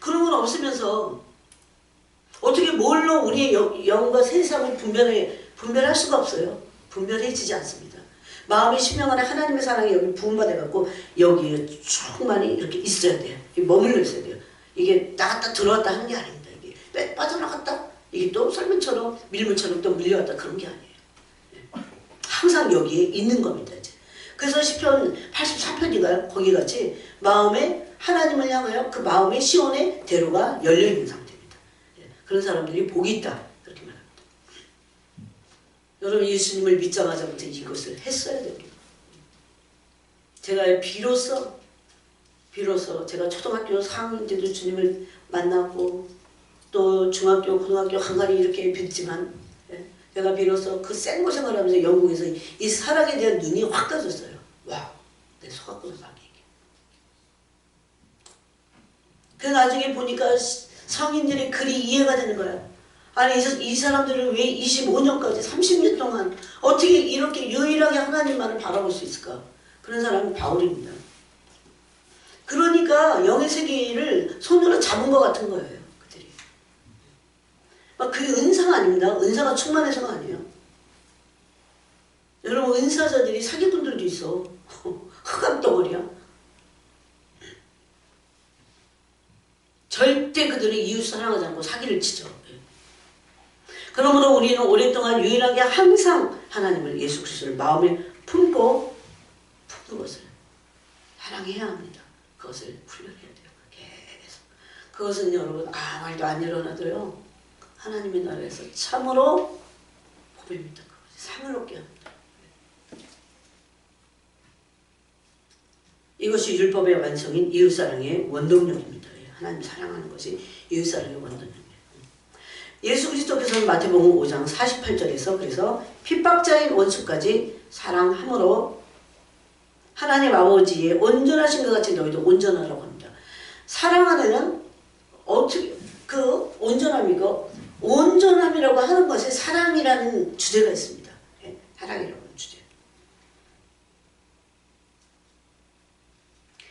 그런 건 없으면서 어떻게 뭘로 우리의 영과 세상을 분별할 수가 없어요. 분별해지지 않습니다. 마음의 심령 안에 하나님의 사랑이 여기 부음받아갖고 여기에 충만히 이렇게 있어야 돼요. 머물러 있어야 돼요. 이게 나갔다 들어왔다 하는 게 아닙니다. 이게 빠져나갔다 이게 또 설문처럼 밀물처럼 또 밀려왔다 그런 게 아니에요. 항상 여기에 있는 겁니다. 이제. 그래서 시편 84편이가요. 거기 같이 마음에 하나님을 향하여 그 마음의 시온의 대로가 열려있는 상태입니다. 그런 사람들이 복이 있다. 그렇게 말합니다. 여러분 예수님을 믿자마자부터 이것을 했어야 됩니다. 제가 비로소 제가 초등학교 4학년 때도 주님을 만나고 또 중학교, 고등학교 간간히 이렇게 뵀지만 제가 비로소 그 생고 생활하면서 영국에서 이 사랑에 대한 눈이 확 떠졌어요. 와, 내 속았구나 사랑이. 그 나중에 보니까 성인들의 글이 이해가 되는 거야. 아니 이 사람들은 왜 25년까지 30년 동안 어떻게 이렇게 유일하게 하나님만을 바라볼 수 있을까? 그런 사람이 바울입니다. 그러니까 영의 세계를 손으로 잡은 것 같은 거예요. 그들이. 막 그게 은사가 아닙니다. 은사가 충만해서가 아니에요. 봉사자들이 사기꾼들도 있어. 흑암덩어리야. 절대 그들은 이웃 사랑하지 않고 사기를 치죠. 그러므로 우리는 오랫동안 유일하게 항상 하나님을, 예수 그리스도를 마음에 품고 품는 것을 사랑해야 합니다. 그것을 훈련해야 돼요. 계속. 그것은 여러분 아무 말도 안 일어나도요, 하나님의 나라에서 참으로 복입니다. 상을 얻게 합니다. 이것이 율법의 완성인 이웃사랑의 원동력입니다. 하나님 사랑하는 것이 이웃사랑의 원동력입니다. 예수 그리스도께서는 마태복음 5장 48절에서 그래서 핍박자인 원수까지 사랑함으로 하나님 아버지의 온전하신 것 같이 너희도 온전하라고 합니다. 사랑하는 어떻게 그 온전함이라고 하는 것에 사랑이라는 주제가 있습니다. 사랑이라고 하는 주제.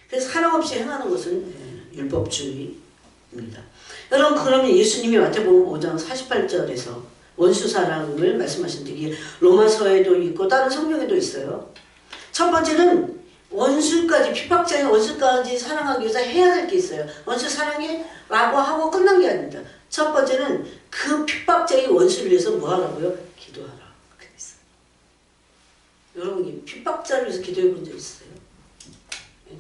그래서 사랑 없이 행하는 것은 율법주의입니다. 여러분, 그러면 예수님이 마태복음 5장 48절에서 원수 사랑을 말씀하신 적이 로마서에도 있고 다른 성경에도 있어요. 첫 번째는 원수까지, 핍박자인 원수까지 사랑하기 위해서 해야 될 게 있어요. 원수 사랑해 라고 하고 끝난 게 아닙니다. 첫 번째는 그 핍박자인 원수를 위해서 뭐 하라고요? 기도하라. 그렇게 돼 있어요. 여러분이 핍박자를 위해서 기도해 본 적 있어요? 네.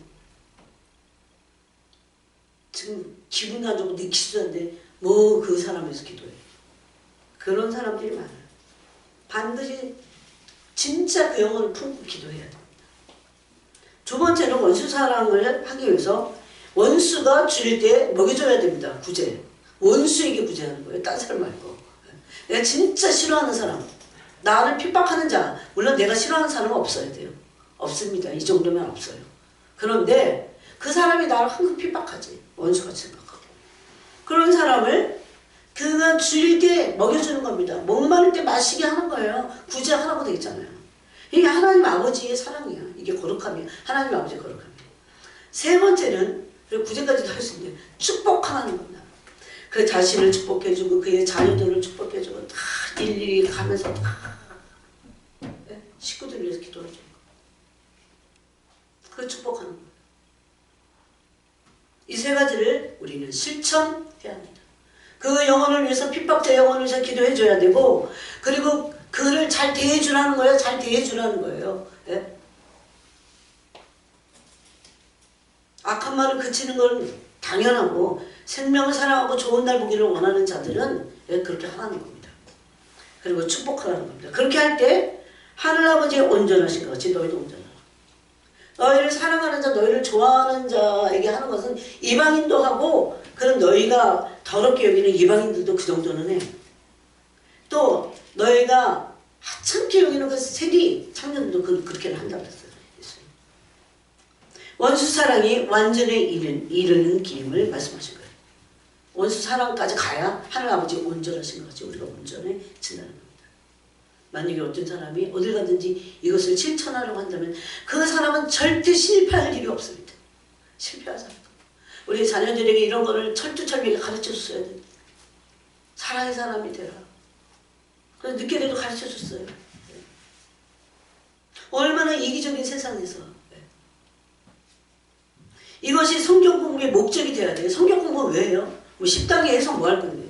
지금 기분 안 좋고 느끼지도 않는데 뭐 그 사람 위해서 기도해. 그런 사람들이 많아요. 반드시 진짜 그 영혼을 품고 기도해야 됩니다. 두 번째는 원수 사랑을 하기 위해서 원수가 줄 때 먹여줘야 됩니다. 구제. 원수에게 구제하는 거예요. 딴 사람 말고. 내가 진짜 싫어하는 사람, 나를 핍박하는 자, 물론 내가 싫어하는 사람은 없어야 돼요. 없습니다. 이 정도면 없어요. 그런데 그 사람이 나를 항상 핍박하지. 원수같이 생각하고. 그런 사람을 그가 줄 때 먹여주는 겁니다. 목마를 때 마시게 하는 거예요. 구제하라고 되어 있잖아요. 이게 하나님 아버지의 사랑이야. 이게 거룩함이야. 하나님 아버지의 거룩함이야. 세 번째는, 그리고 구제까지도 할 수 있는데, 축복하는 겁니다. 그 자신을 축복해주고, 그의 자녀들을 축복해주고, 다 일일이 가면서 다 식구들을 위해서 기도해주는 거예요. 그 축복하는 거예요. 이 세 가지를 우리는 실천해야 합니다. 그 영혼을 위해서, 핍박자 영혼을 위해서 기도해줘야 되고, 그리고 그를 잘 대해주라는 거예요. 잘 대해주라는 거예요. 예? 악한 말을 그치는 건 당연하고, 생명을 사랑하고 좋은 날 보기를 원하는 자들은 그렇게 하라는 겁니다. 그리고 축복하라는 겁니다. 그렇게 할 때 하늘아버지의 온전하신 것 같이 너희도 온전하라. 너희를 사랑하는 자, 너희를 좋아하는 자에게 하는 것은 이방인도 하고, 그런 너희가 더럽게 여기는 이방인들도 그 정도는 해. 또 너희가 하찮게 여기는 그 세리 청년들도 그렇게는 한다고 했어요. 원수 사랑이 완전에 이르는 길임을 말씀하신 거예요. 원수 사랑까지 가야 하늘아버지 온전하신 거지 우리가 온전해진다는 겁니다. 만약에 어떤 사람이 어딜 가든지 이것을 실천하려고 한다면 그 사람은 절대 실패할 일이 없습니다. 실패하지 않고. 우리 자녀들에게 이런 거를 철두철미하게 가르쳐줬어야 됩니다. 사랑의 사람이 되라. 그래서 늦게라도 가르쳐줬어요. 얼마나 이기적인 세상에서 이것이 성경 공부의 목적이 돼야 돼요. 성경 공부 왜 해요? 뭐 10단계 해서 뭐 할 건데요?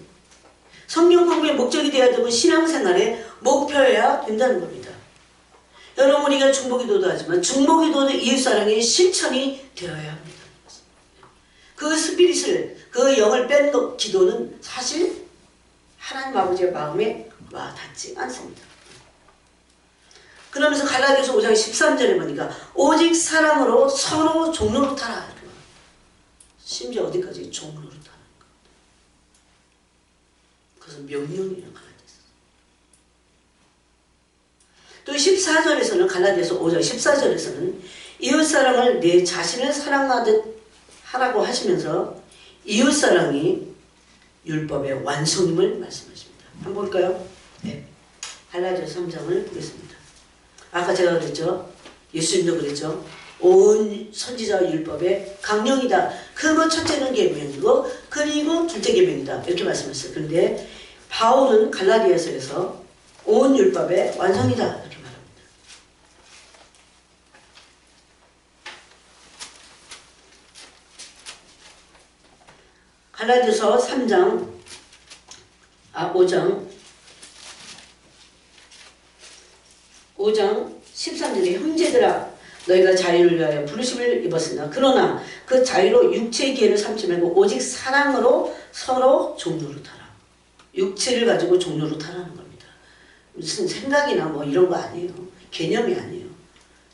성경 공부의 목적이 돼야 되고 신앙생활의 목표여야 된다는 겁니다. 여러분, 우리가 중보기도도 하지만 중보기도도 이웃사랑의 실천이 되어야 합니다. 그 스피릿을, 그 영을 뺀 기도는 사실 하나님 아버지의 마음에 와 닿지 않습니다. 그러면서 갈라디아서 5장 13절에 보니까 오직 사랑으로 서로 종로로 타라. 심지어 어디까지 종로로 타는 것. 그것은 명령이라고 갈라디아서. 또 14절에서는 갈라디아서 5장 14절에서는 이웃사랑을 내 자신을 사랑하듯 하라고 하시면서 이웃사랑이 율법의 완성임을 말씀하십니다. 한번 볼까요? 네. 갈라디아서 3장을 보겠습니다. 아까 제가 그랬죠. 예수님도 그랬죠. 온 선지자 율법의 강령이다. 그거 첫째는 계명이고 그리고 둘째 계명이다. 이렇게 말씀했어요. 그런데 바울은 갈라디아서에서 온 율법의 완성이다. 이렇게 말합니다. 갈라디아서 5장 13절에 형제들아 너희가 자유를 위하여 부르심을 입었으나 그러나 그 자유로 육체의 기회를 삼지 말고 오직 사랑으로 서로 종로로 타라. 육체를 가지고 종로로 타라는 겁니다. 무슨 생각이나 뭐 이런 거 아니에요. 개념이 아니에요.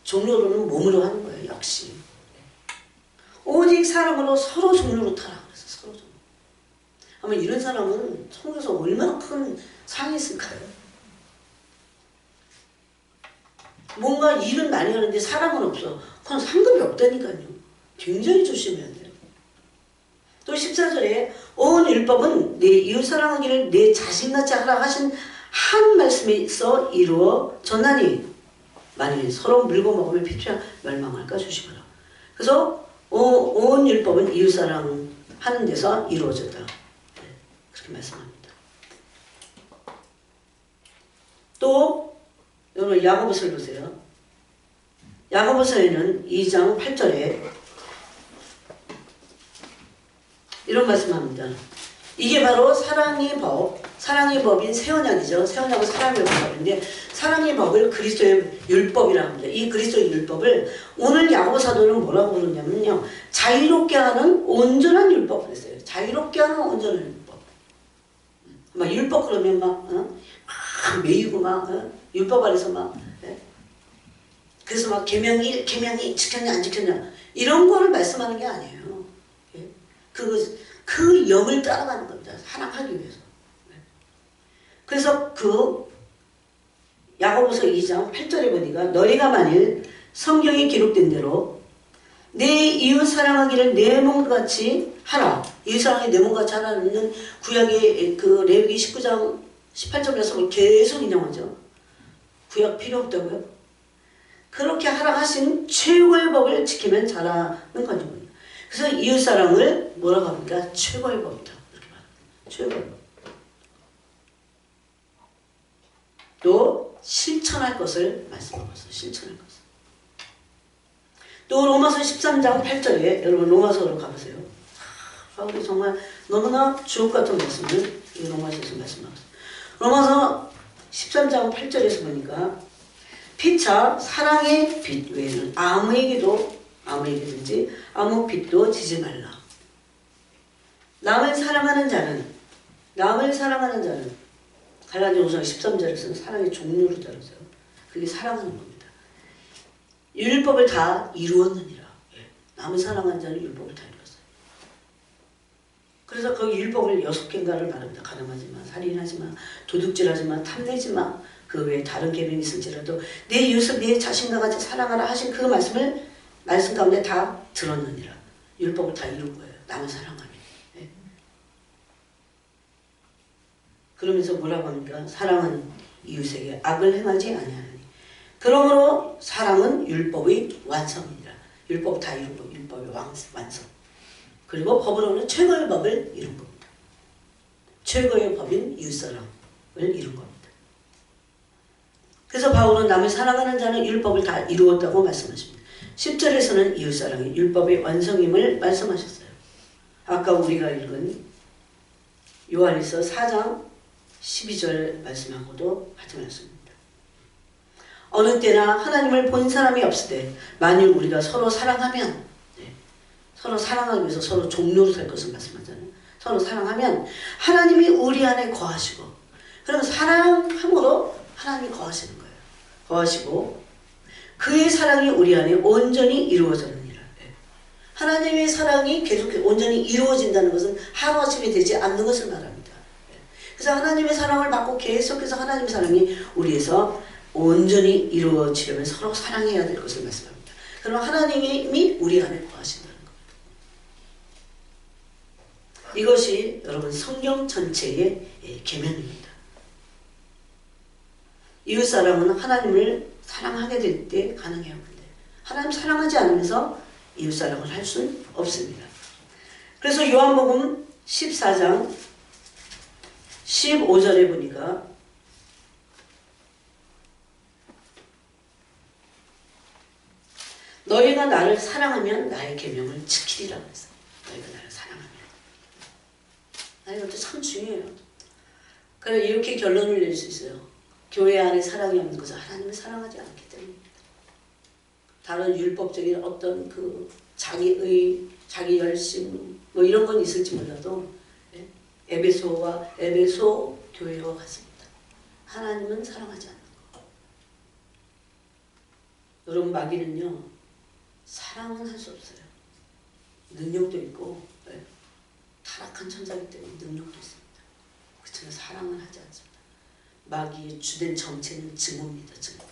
종로로는 몸으로 하는 거예요. 역시. 오직 사랑으로 서로 종로로 타라. 그래서 서로 종로. 아마 이런 사람은 성경에서 얼마나 큰 상이 있을까요? 뭔가 일은 많이 하는데 사랑은 없어. 그건 상급이 없다니까요. 굉장히 조심해야 돼요. 또 14절에 온 율법은 내 이웃 사랑하기를 내 자신같이 하라 하신 한 말씀에 있어 이루어졌나니 만일 서로 물고 먹으면 피투야 멸망할까 조심하라. 그래서 온 율법은 이웃 사랑하는 데서 이루어졌다. 그렇게 말씀합니다. 또 여러분 야고보서를 보세요. 야고보서에는 2장 8절에 이런 말씀합니다. 이게 바로 사랑의 법인 새 언약이죠. 새 언약은 사랑의 법인데 사랑의 법을 그리스도의 율법이라 합니다. 이 그리스도의 율법을 오늘 야고보 사도는 뭐라고 부르냐면요. 자유롭게 하는 온전한 율법 그랬어요. 자유롭게 하는 온전한 율법. 막 율법 그러면 막 매이고 율법 아래서 그래서 막 계명이 지켰냐 안 지켰냐 이런 거를 말씀하는 게 아니에요. 그 영을 따라가는 겁니다. 사랑하기 위해서. 그래서 그 야고보서 2장 8절에 보니까 너희가 만일 성경에 기록된 대로 내 이웃 사랑하기를 내 몸같이 하라. 이웃 사랑이 내 몸같이 하라는 구약의 그 레위기 19장 18절에서 계속 인용하죠. 구약 필요 없다고요? 그렇게 하라 하신 최고의 법을 지키면 잘하는 거죠. 그래서 이웃사랑을 뭐라고 합니까? 최고의 법이다. 이렇게 말합니다. 최고의 법. 또 실천할 것을 말씀하고 있어요. 실천할 것을. 또 로마서 13장 8절에 여러분 로마서로 가보세요. 바울이 정말 너무나 주옥 같은 말씀을 이 로마서에서 말씀하고 있어요. 로마서 13장 8절에서 보니까 피차 사랑의 빛 외에는 아무에게든지 아무 빛도 지지 말라. 남을 사랑하는 자는 갈라디아서 13절에서는 사랑의 종류를 다루세요. 그게 사랑하는 겁니다. 율법을 다 이루었느니라. 남을 사랑하는 자는 율법을 다 이루었어요. 그래서 그 율법을 6개인가를 말합니다. 가늠하지 마, 살인하지 마, 도둑질하지 마, 탐내지 마. 그 외에 다른 계명이 있을지라도 내 이웃을 내 자신과 같이 사랑하라 하신 그 말씀 가운데 다 들었느니라. 율법을 다 이룬 거예요. 남을 사랑하면. 네. 그러면서 뭐라고 합니까? 사랑은 이웃에게 악을 행하지 아니하느니. 그러므로 사랑은 율법의 완성입니다. 율법 다 이룬 거, 율법의 완성. 그리고 법으로는 최고의 법을 이룬 겁니다. 최고의 법인 이웃사랑을 이룬 겁니다. 그래서 바울은 남을 사랑하는 자는 율법을 다 이루었다고 말씀하십니다. 10절에서는 이웃사랑이 율법의 완성임을 말씀하셨어요. 아까 우리가 읽은 요한일서 4장 12절 말씀하고도 같은 말씀입니다. 어느 때나 하나님을 본 사람이 없을 때 만일 우리가 서로 사랑하면 서로 사랑하기 위해서 서로 종로로 살 것을 말씀하잖아요. 서로 사랑하면 하나님이 우리 안에 거하시고 그럼 사랑함으로 하나님이 거하시는 거예요. 거하시고 그의 사랑이 우리 안에 온전히 이루어졌느니라. 하나님의 사랑이 계속 온전히 이루어진다는 것은 하루아침에 되지 않는 것을 말합니다. 그래서 하나님의 사랑을 받고 계속해서 하나님의 사랑이 우리에서 온전히 이루어지려면 서로 사랑해야 될 것을 말씀합니다. 그러면 하나님이 우리 안에 거하신다는 겁니다. 이것이 여러분 성경 전체의 계명입니다. 이웃사랑은 하나님을 사랑하게 될 때 가능해요. 근데 하나님 사랑하지 않으면서 이웃사랑을 할 수는 없습니다. 그래서 요한복음 14장 15절에 보니까 너희가 나를 사랑하면 나의 계명을 지키리라고 했어요. 너희가 나를 사랑하면. 이것도 참 중요해요. 그래서 이렇게 결론을 낼 수 있어요. 교회 안에 사랑이 없는 것은 하나님을 사랑하지 않기 때문입니다. 다른 율법적인 어떤 그 자기의 자기 열심 뭐 이런 건 있을지 몰라도 에베소 교회와 같습니다. 하나님은 사랑하지 않는 것. 여러분 마귀는요 사랑은 할 수 없어요. 능력도 있고 타락한 천사이기 때문에 능력도 있습니다. 그렇지만 사랑은 하지 않습니다. 마귀의 주된 정체는 증오입니다. 증오.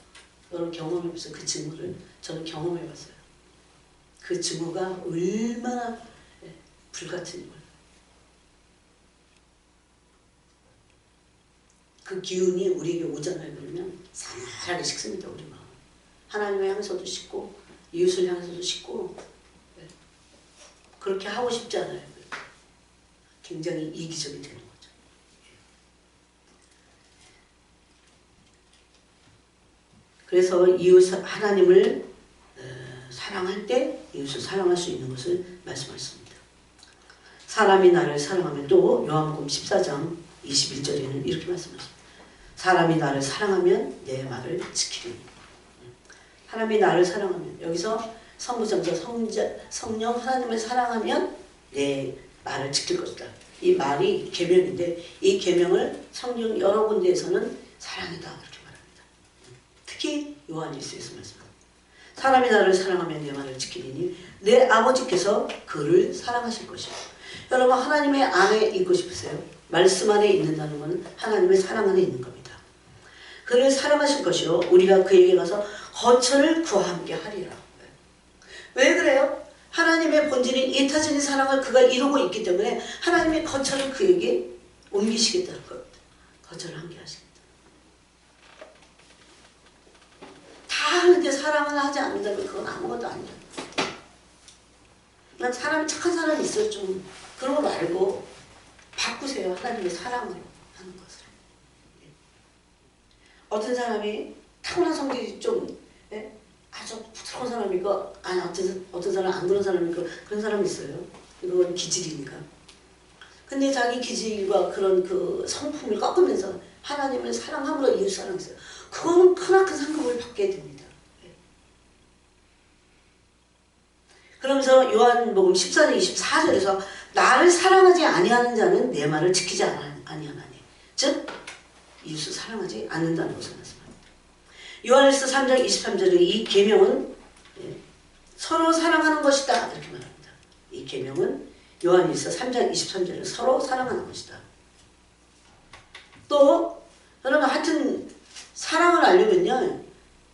여러분 경험해보세요. 그 증오를 저는 경험해봤어요. 그 증오가 얼마나 불같은 걸. 그 기운이 우리에게 오잖아요. 그러면 사나하게 식습니다. 우리 마음. 하나님을 향해서도 식고 이웃을 향해서도 식고 그렇게 하고 싶지 않아요. 굉장히 이기적이 되는 거죠. 그래서 이웃 하나님을 사랑할 때 이웃을 사랑할 수 있는 것을 말씀하셨습니다. 사람이 나를 사랑하면 또 요한복음 14장 21절에는 이렇게 말씀하십니다. 사람이 나를 사랑하면 내 말을 지키리니. 사람이 나를 사랑하면 여기서 성부장자 성령 하나님을 사랑하면 내 말을 지킬 것이다. 이 말이 계명인데 이 계명을 성경 여러 군데에서는 사랑이다 이렇게 말합니다. 특히 요한일서에서 말씀합니다. 사람이 나를 사랑하면 내 말을 지키리니 내 아버지께서 그를 사랑하실 것이다. 여러분 하나님의 안에 있고 싶으세요? 말씀 안에 있는다는 것은 하나님의 사랑 안에 있는 겁니다. 그를 사랑하실 것이요 우리가 그에게 가서 거처를 그와 함께 하리라. 왜 그래요? 하나님의 본질인 이타적인 사랑을 그가 이루고 있기 때문에 하나님의 거처를 그에게 옮기시겠다는 겁니다. 거처를 함께 하시겠다. 다 하는데 사랑을 하지 않는다면 그건 아무것도 아니야. 난 사람이 착한 사람이 있어요. 좀 그런 걸 알고 바꾸세요. 하나님의 사랑으로 하는 것을. 어떤 사람이 타고난 성질이 좀 아주 부드러운 사람이고 아니 어떤 사람 안 그런 사람이고 그런 사람이 있어요. 그건 기질이니까. 근데 자기 기질과 그런 그 성품을 꺾으면서 하나님을 사랑함으로 이웃 사랑했어요. 그거는 크나큰 상급을 받게 됩니다. 그러면서 요한복음 14장 24절에서 나를 사랑하지 아니하는 자는 내 말을 지키지 아니하나니. 즉 이웃을 사랑하지 않는다는 것을 말씀합니다. 요한일서 3장 23절에 이 계명은 서로 사랑하는 것이다 이렇게 말합니다. 이 계명은 요한일서 3장 23절에 서로 사랑하는 것이다. 또 여러분 하여튼 사랑을 알려면요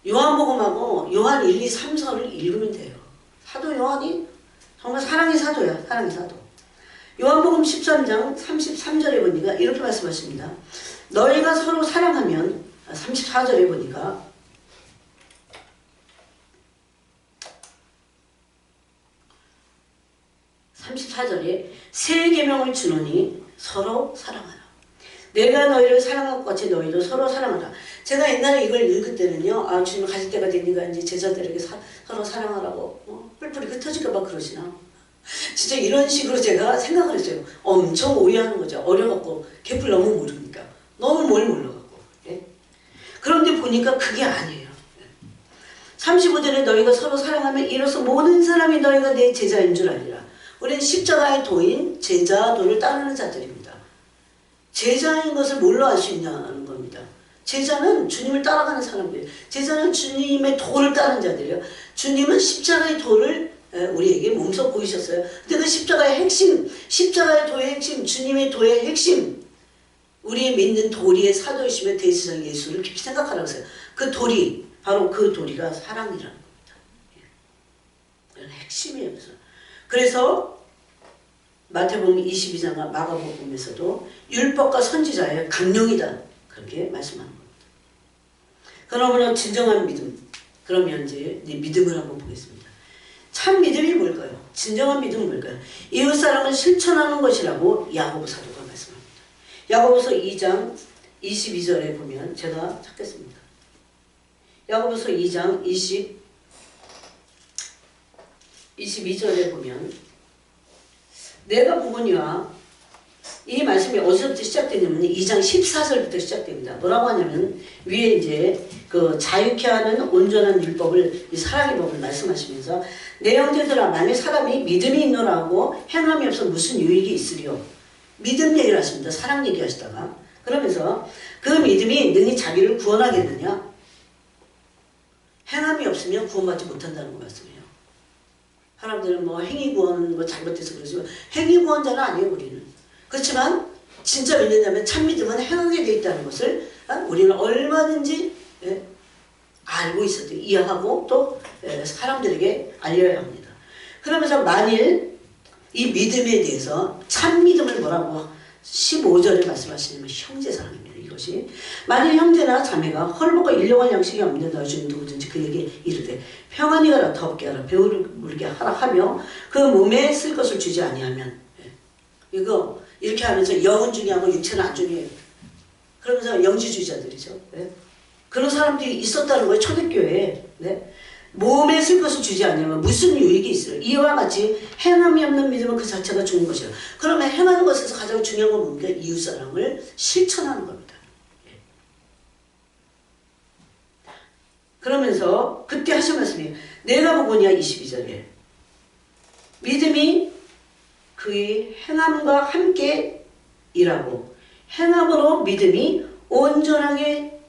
요한복음하고 요한 1, 2, 3서를 읽으면 돼요. 사도 요한이 정말 사랑의 사도야. 사랑의 사도. 요한복음 13장 33절에 보니까 이렇게 말씀하십니다. 너희가 서로 사랑하면 34절에 보니까 새 계명을 주노니 서로 사랑하라. 내가 너희를 사랑한 것 같이 너희도 서로 사랑하라. 제가 옛날에 이걸 읽을 때는요. 주님 가실 때가 되니까 이제 제자들에게 서로 사랑하라고 뿔뿔이 흩어질까 봐 그러시나. 진짜 이런 식으로 제가 생각을 했어요. 엄청 오해하는 거죠. 어려갖고 개뿔 너무 모르니까. 너무 뭘 몰라갖고. 그런데 보니까 그게 아니에요. 35절에 너희가 서로 사랑하면 이로써 모든 사람이 너희가 내 제자인 줄 알리라. 우리는 십자가의 도인 제자도를 따르는 자들입니다. 제자인 것을 뭘로 알 수 있냐는 겁니다. 제자는 주님을 따라가는 사람들이에요. 제자는 주님의 도를 따르는 자들이에요. 주님은 십자가의 도를 우리에게 몸소 보이셨어요. 근데 그 십자가의 핵심, 십자가의 도의 핵심, 주님의 도의 핵심, 우리의 믿는 도리의 사도이시며 대제사장 예수를 깊이 생각하라고 했어요. 그 도리, 바로 그 도리가 사랑이라는 겁니다. 이건 핵심이에요. 그래서 마태복음 22장과 마가복음에서도 율법과 선지자의 강령이다. 그렇게 말씀하는 겁니다. 그러므로 진정한 믿음, 그러면 이제 믿음을 한번 보겠습니다. 참 믿음이 뭘까요? 진정한 믿음은 뭘까요? 이웃사랑을 실천하는 것이라고 야고보 사도가 말씀합니다. 야고보서 2장 22절에 보면 제가 찾겠습니다. 야고보서 2장 22절에 보면 내가 보거니와 이 말씀이 어디서부터 시작되냐면 2장 14절부터 시작됩니다. 뭐라고 하냐면 위에 이제 그 자유케 하는 온전한 율법을 이 사랑의 법을 말씀하시면서 내 형제들아 만일 사람이 믿음이 있노라 하고 행함이 없어 무슨 유익이 있으리요. 믿음 얘기를 하십니다. 사랑 얘기하시다가 그러면서 그 믿음이 능히 자기를 구원하겠느냐. 행함이 없으면 구원받지 못한다는 거 말씀이에요. 사람들은 뭐 행위 구원 뭐 잘못해서 그러지만 행위 구원자는 아니에요. 우리는. 그렇지만 진짜 믿는다면 참 믿음은 행하게 되어 있다는 것을 우리는 얼마든지 알고 있어야 돼요. 이해하고 또 사람들에게 알려야 합니다. 그러면서 만일 이 믿음에 대해서 참 믿음을 뭐라고 15절에 말씀하시냐면 형제사랑입니다. 이것이 만일 형제나 자매가 헐벗고 일용할 양식이 없는 너희 중 누구든지 그에게 이르되 평안히 가라 덥게 하라 배부르게 하라 하며 그 몸에 쓸 것을 주지 아니하면 이거 이렇게 하면서 영은 중요하고 육체는 안 중요해요. 그러면서 영지주의자들이죠. 네? 그런 사람들이 있었다는 거예요. 초대교회에. 네? 몸에 쓸 것을 주지 않으면 무슨 유익이 있어요. 이와 같이 행함이 없는 믿음은 그 자체가 죽은 것이에요. 그러면 행하는 것에서 가장 중요한 건 뭡니까? 이웃사랑을 실천하는 겁니다. 그러면서 그때 하신 말씀이 내가 보고냐 22절에 믿음이 그의 행함과 함께 일하고 행함으로 믿음이 온전하게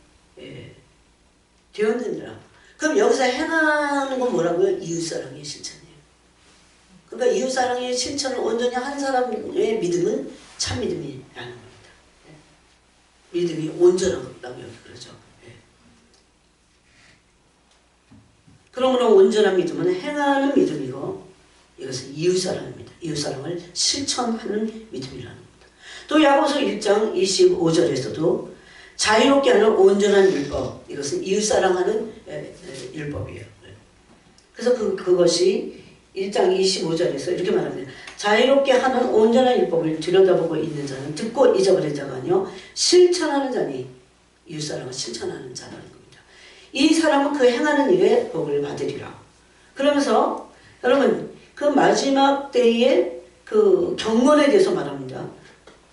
되었느니라. 그럼 여기서 행하는 건 뭐라고요? 이웃사랑의 실천이에요. 그러니까 이웃사랑의 실천을 온전히 한 사람의 믿음은 참 믿음이라는 겁니다. 믿음이 온전하다고 여기 그러죠. 그러므로 온전한 믿음은 행하는 믿음이고 이것은 이웃사랑입니다. 이웃사랑을 실천하는 믿음이라는 겁니다. 또 야고보서 1장 25절에서도 자유롭게 하는 온전한 율법 이것은 이웃사랑하는 율법이에요. 그래서 그것이 1장 25절에서 이렇게 말합니다. 자유롭게 하는 온전한 율법을 들여다보고 있는 자는 듣고 잊어버린 자가 아니요 실천하는 자니 이웃사랑을 실천하는 자라는 겁니다. 이 사람은 그 행하는 일에 복을 받으리라. 그러면서 여러분 그 마지막 때의 그 경건에 대해서 말합니다.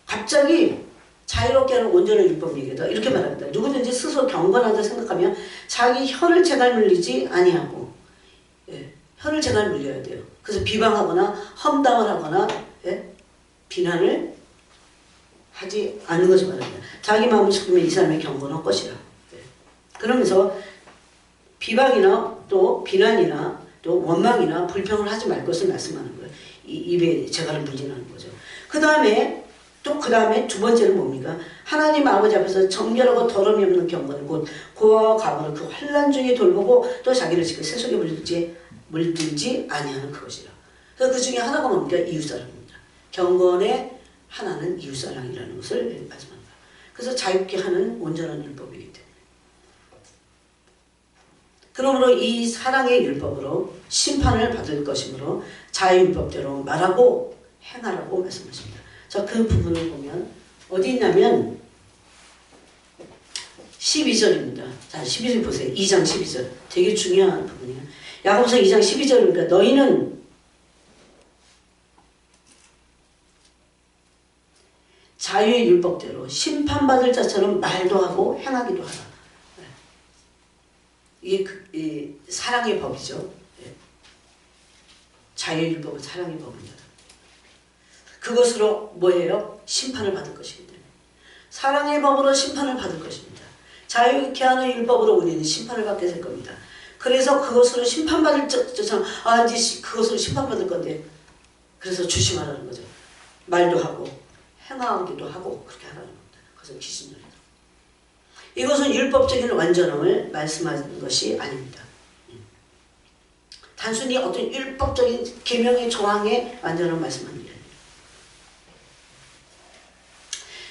갑자기 자유롭게 하는 온전한 율법 얘기다. 이렇게 말합니다. 누구든지 스스로 경건하다 생각하면 자기 혀를 제갈 물리지 아니하고 혀를 제갈 물려야 돼요. 그래서 비방하거나 험담을 하거나 비난을 하지 않는 것을 말합니다. 자기 마음을 지키면 이 사람의 경건한 것이라. 그러면서 비방이나 또 비난이나 또 원망이나 불평을 하지 말 것을 말씀하는 거예요. 입에 재갈을 물리는 거죠. 그 다음에 두 번째는 뭡니까? 하나님 아버지 앞에서 정결하고 더러움이 없는 경건을 곧 고아와 과부를 그 환난 중에 돌보고 또 자기를 지켜 세속에 물들지 아니하는 그것이라. 그래서 그 중에 하나가 뭡니까? 이웃사랑입니다. 경건의 하나는 이웃사랑이라는 것을 말씀합니다. 그래서 자유롭게 하는 온전한 율법이기 때문에. 그러므로 이 사랑의 율법으로 심판을 받을 것이므로 자유율법대로 말하고 행하라고 말씀하십니다. 자, 그 부분을 보면 어디 있냐면 12절입니다. 자, 12절 보세요. 2장 12절. 되게 중요한 부분이에요. 야고보서 2장 12절입니다. 너희는 자유의 율법대로 심판받을 자처럼 말도 하고 행하기도 하라. 이게 사랑의 법이죠. 자유의 율법은 사랑의 법입니다. 그것으로 뭐예요? 심판을 받을 것입니다. 사랑의 법으로 심판을 받을 것입니다. 자유케 하는 율법으로 우리는 심판을 받게 될 겁니다. 그래서 그것으로 심판받을 것처럼 이제 그것으로 심판받을 건데 그래서 조심하라는 거죠. 말도 하고 행하기도 하고 그렇게 하라는 겁니다. 그래서 기준을 해서 이것은 율법적인 완전함을 말씀하는 것이 아닙니다. 단순히 어떤 율법적인 계명의 조항의 완전함을 말씀하는 게 아닙니다.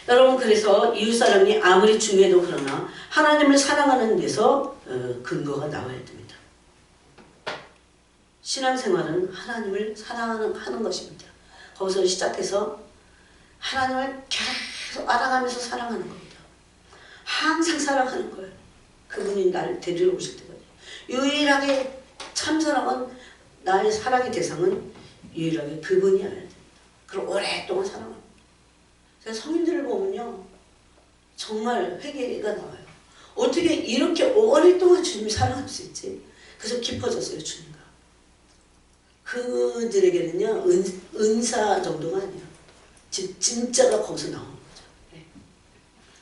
여러분 그래서 이웃사랑이 아무리 중요해도 그러나 하나님을 사랑하는 데서 근거가 나와야 됩니다. 신앙생활은 하나님을 사랑하는 것입니다. 거기서 시작해서 하나님을 계속 알아가면서 사랑하는 겁니다. 항상 사랑하는 거예요. 그분이 나를 데리러 오실 때까지. 유일하게 참사랑은 나의 사랑의 대상은 유일하게 그분이 알아야 됩니다. 그럼 오랫동안 사랑합니다. 성인들을 보면요 정말 회개가 나와요. 어떻게 이렇게 오랫동안 주님을 사랑할 수 있지? 그래서 깊어졌어요 주님과. 그들에게는요 은사 정도가 아니야. 진짜가 거기서 나오는 거죠. 예.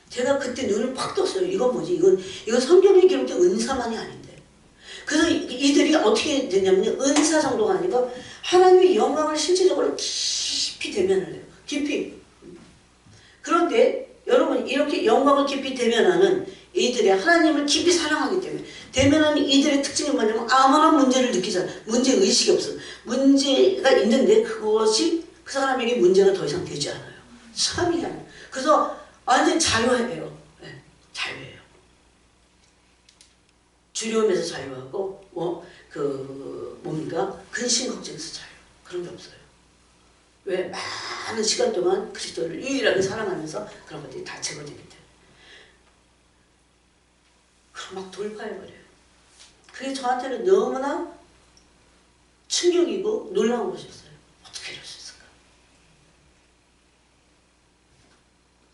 제가 그때 눈을 팍 떴어요. 이건 뭐지? 이건 성경에 기록된 은사만이 아닌데. 그래서 이들이 어떻게 되냐면요 은사 정도가 아니고 하나님의 영광을 실질적으로 깊이 대면을 해요. 깊이. 그런데 여러분 이렇게 영광을 깊이 대면하는 이들이 하나님을 깊이 사랑하기 때문에 대면하는 이들의 특징이 뭐냐면 아무런 문제를 느끼잖아요. 문제의식이 없어요. 문제가 있는데 그것이 그 사람에게 문제가 더 이상 되지 않아요. 참 희한해요. 그래서 완전 자유해요. 네, 자유해요. 두려움에서 자유하고 뭡니까? 근심 걱정에서 자유. 그런 게 없어요. 왜? 많은 시간 동안 그리스도를 유일하게 사랑하면서 그런 것들이 다 제거되기 때문에. 그럼 막 돌파해버려요. 그게 저한테는 너무나 충격이고 놀라운 것이었어요. 어떻게 이럴 수 있을까?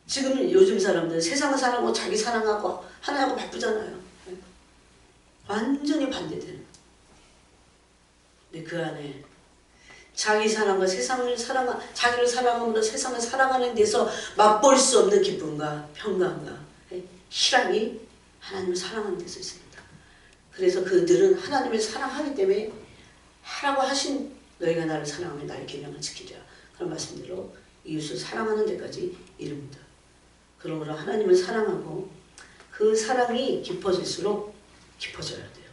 지금 요즘 사람들 세상을 사랑하고 자기 사랑하고 하나하고 바쁘잖아요. 완전히 반대되는. 근데 그 안에 자기 사랑과 세상을 자기를 사랑함으로 세상을 사랑하는 데서 맛볼 수 없는 기쁨과 평강과 희락이 하나님을 사랑하는 데서 있습니다. 그래서 그들은 하나님을 사랑하기 때문에 하라고 하신 너희가 나를 사랑하면 나의 계명을 지키리라. 그런 말씀대로 이웃을 사랑하는 데까지 이릅니다. 그러므로 하나님을 사랑하고 그 사랑이 깊어질수록 깊어져야 돼요.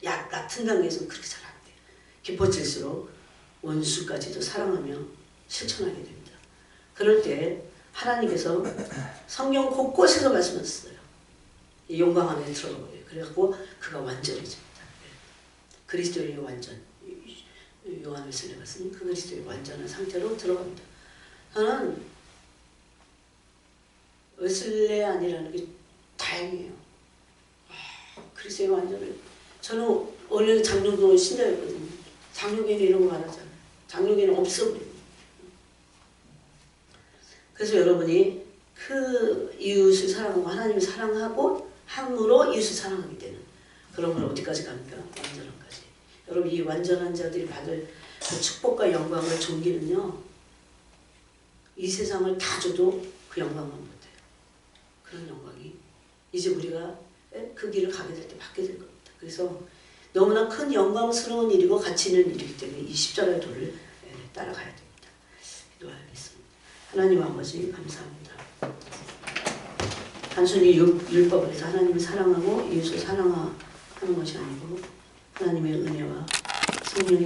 얕은 단계에서는 그렇게 잘 안 돼요. 깊어질수록 원수까지도 사랑하며 실천하게 됩니다. 그럴 때 하나님께서 성경 곳곳에서 말씀하셨어요. 영광 안에 들어가 버려요. 그래갖고 그가 완전해집니다. 그리스도의 완전. 요한일서에 갔으니 그 그리스도의 완전한 상태로 들어갑니다. 저는 웨슬레안이라는 게 다행이에요. 그리스도의 완전을. 저는 원래 장로교 신자였거든요. 장로교는 이런 거 말하잖아요. 장로교는 없어버려요. 그래서 여러분이 그 이웃을 사랑하고 하나님을 사랑하고 함으로 이웃을 사랑하게 되는 그런 걸 어디까지 갑니까? 완전함까지. 여러분 이 완전한 자들이 받을 그 축복과 영광을 존귀는요. 이 세상을 다 줘도 그 영광만 못해요. 그런 영광이 이제 우리가 그 길을 가게 될 때 받게 될 겁니다. 그래서 너무나 큰 영광스러운 일이고 가치 있는 일이기 때문에 이 십자가의 도를 따라가야 됩니다. 기도하겠습니다. 하나님 아버지 감사합니다. 단순히 율법을 해서 하나님을 사랑하고 이웃을 사랑하는 것이 아니고 하나님의 은혜와 성령의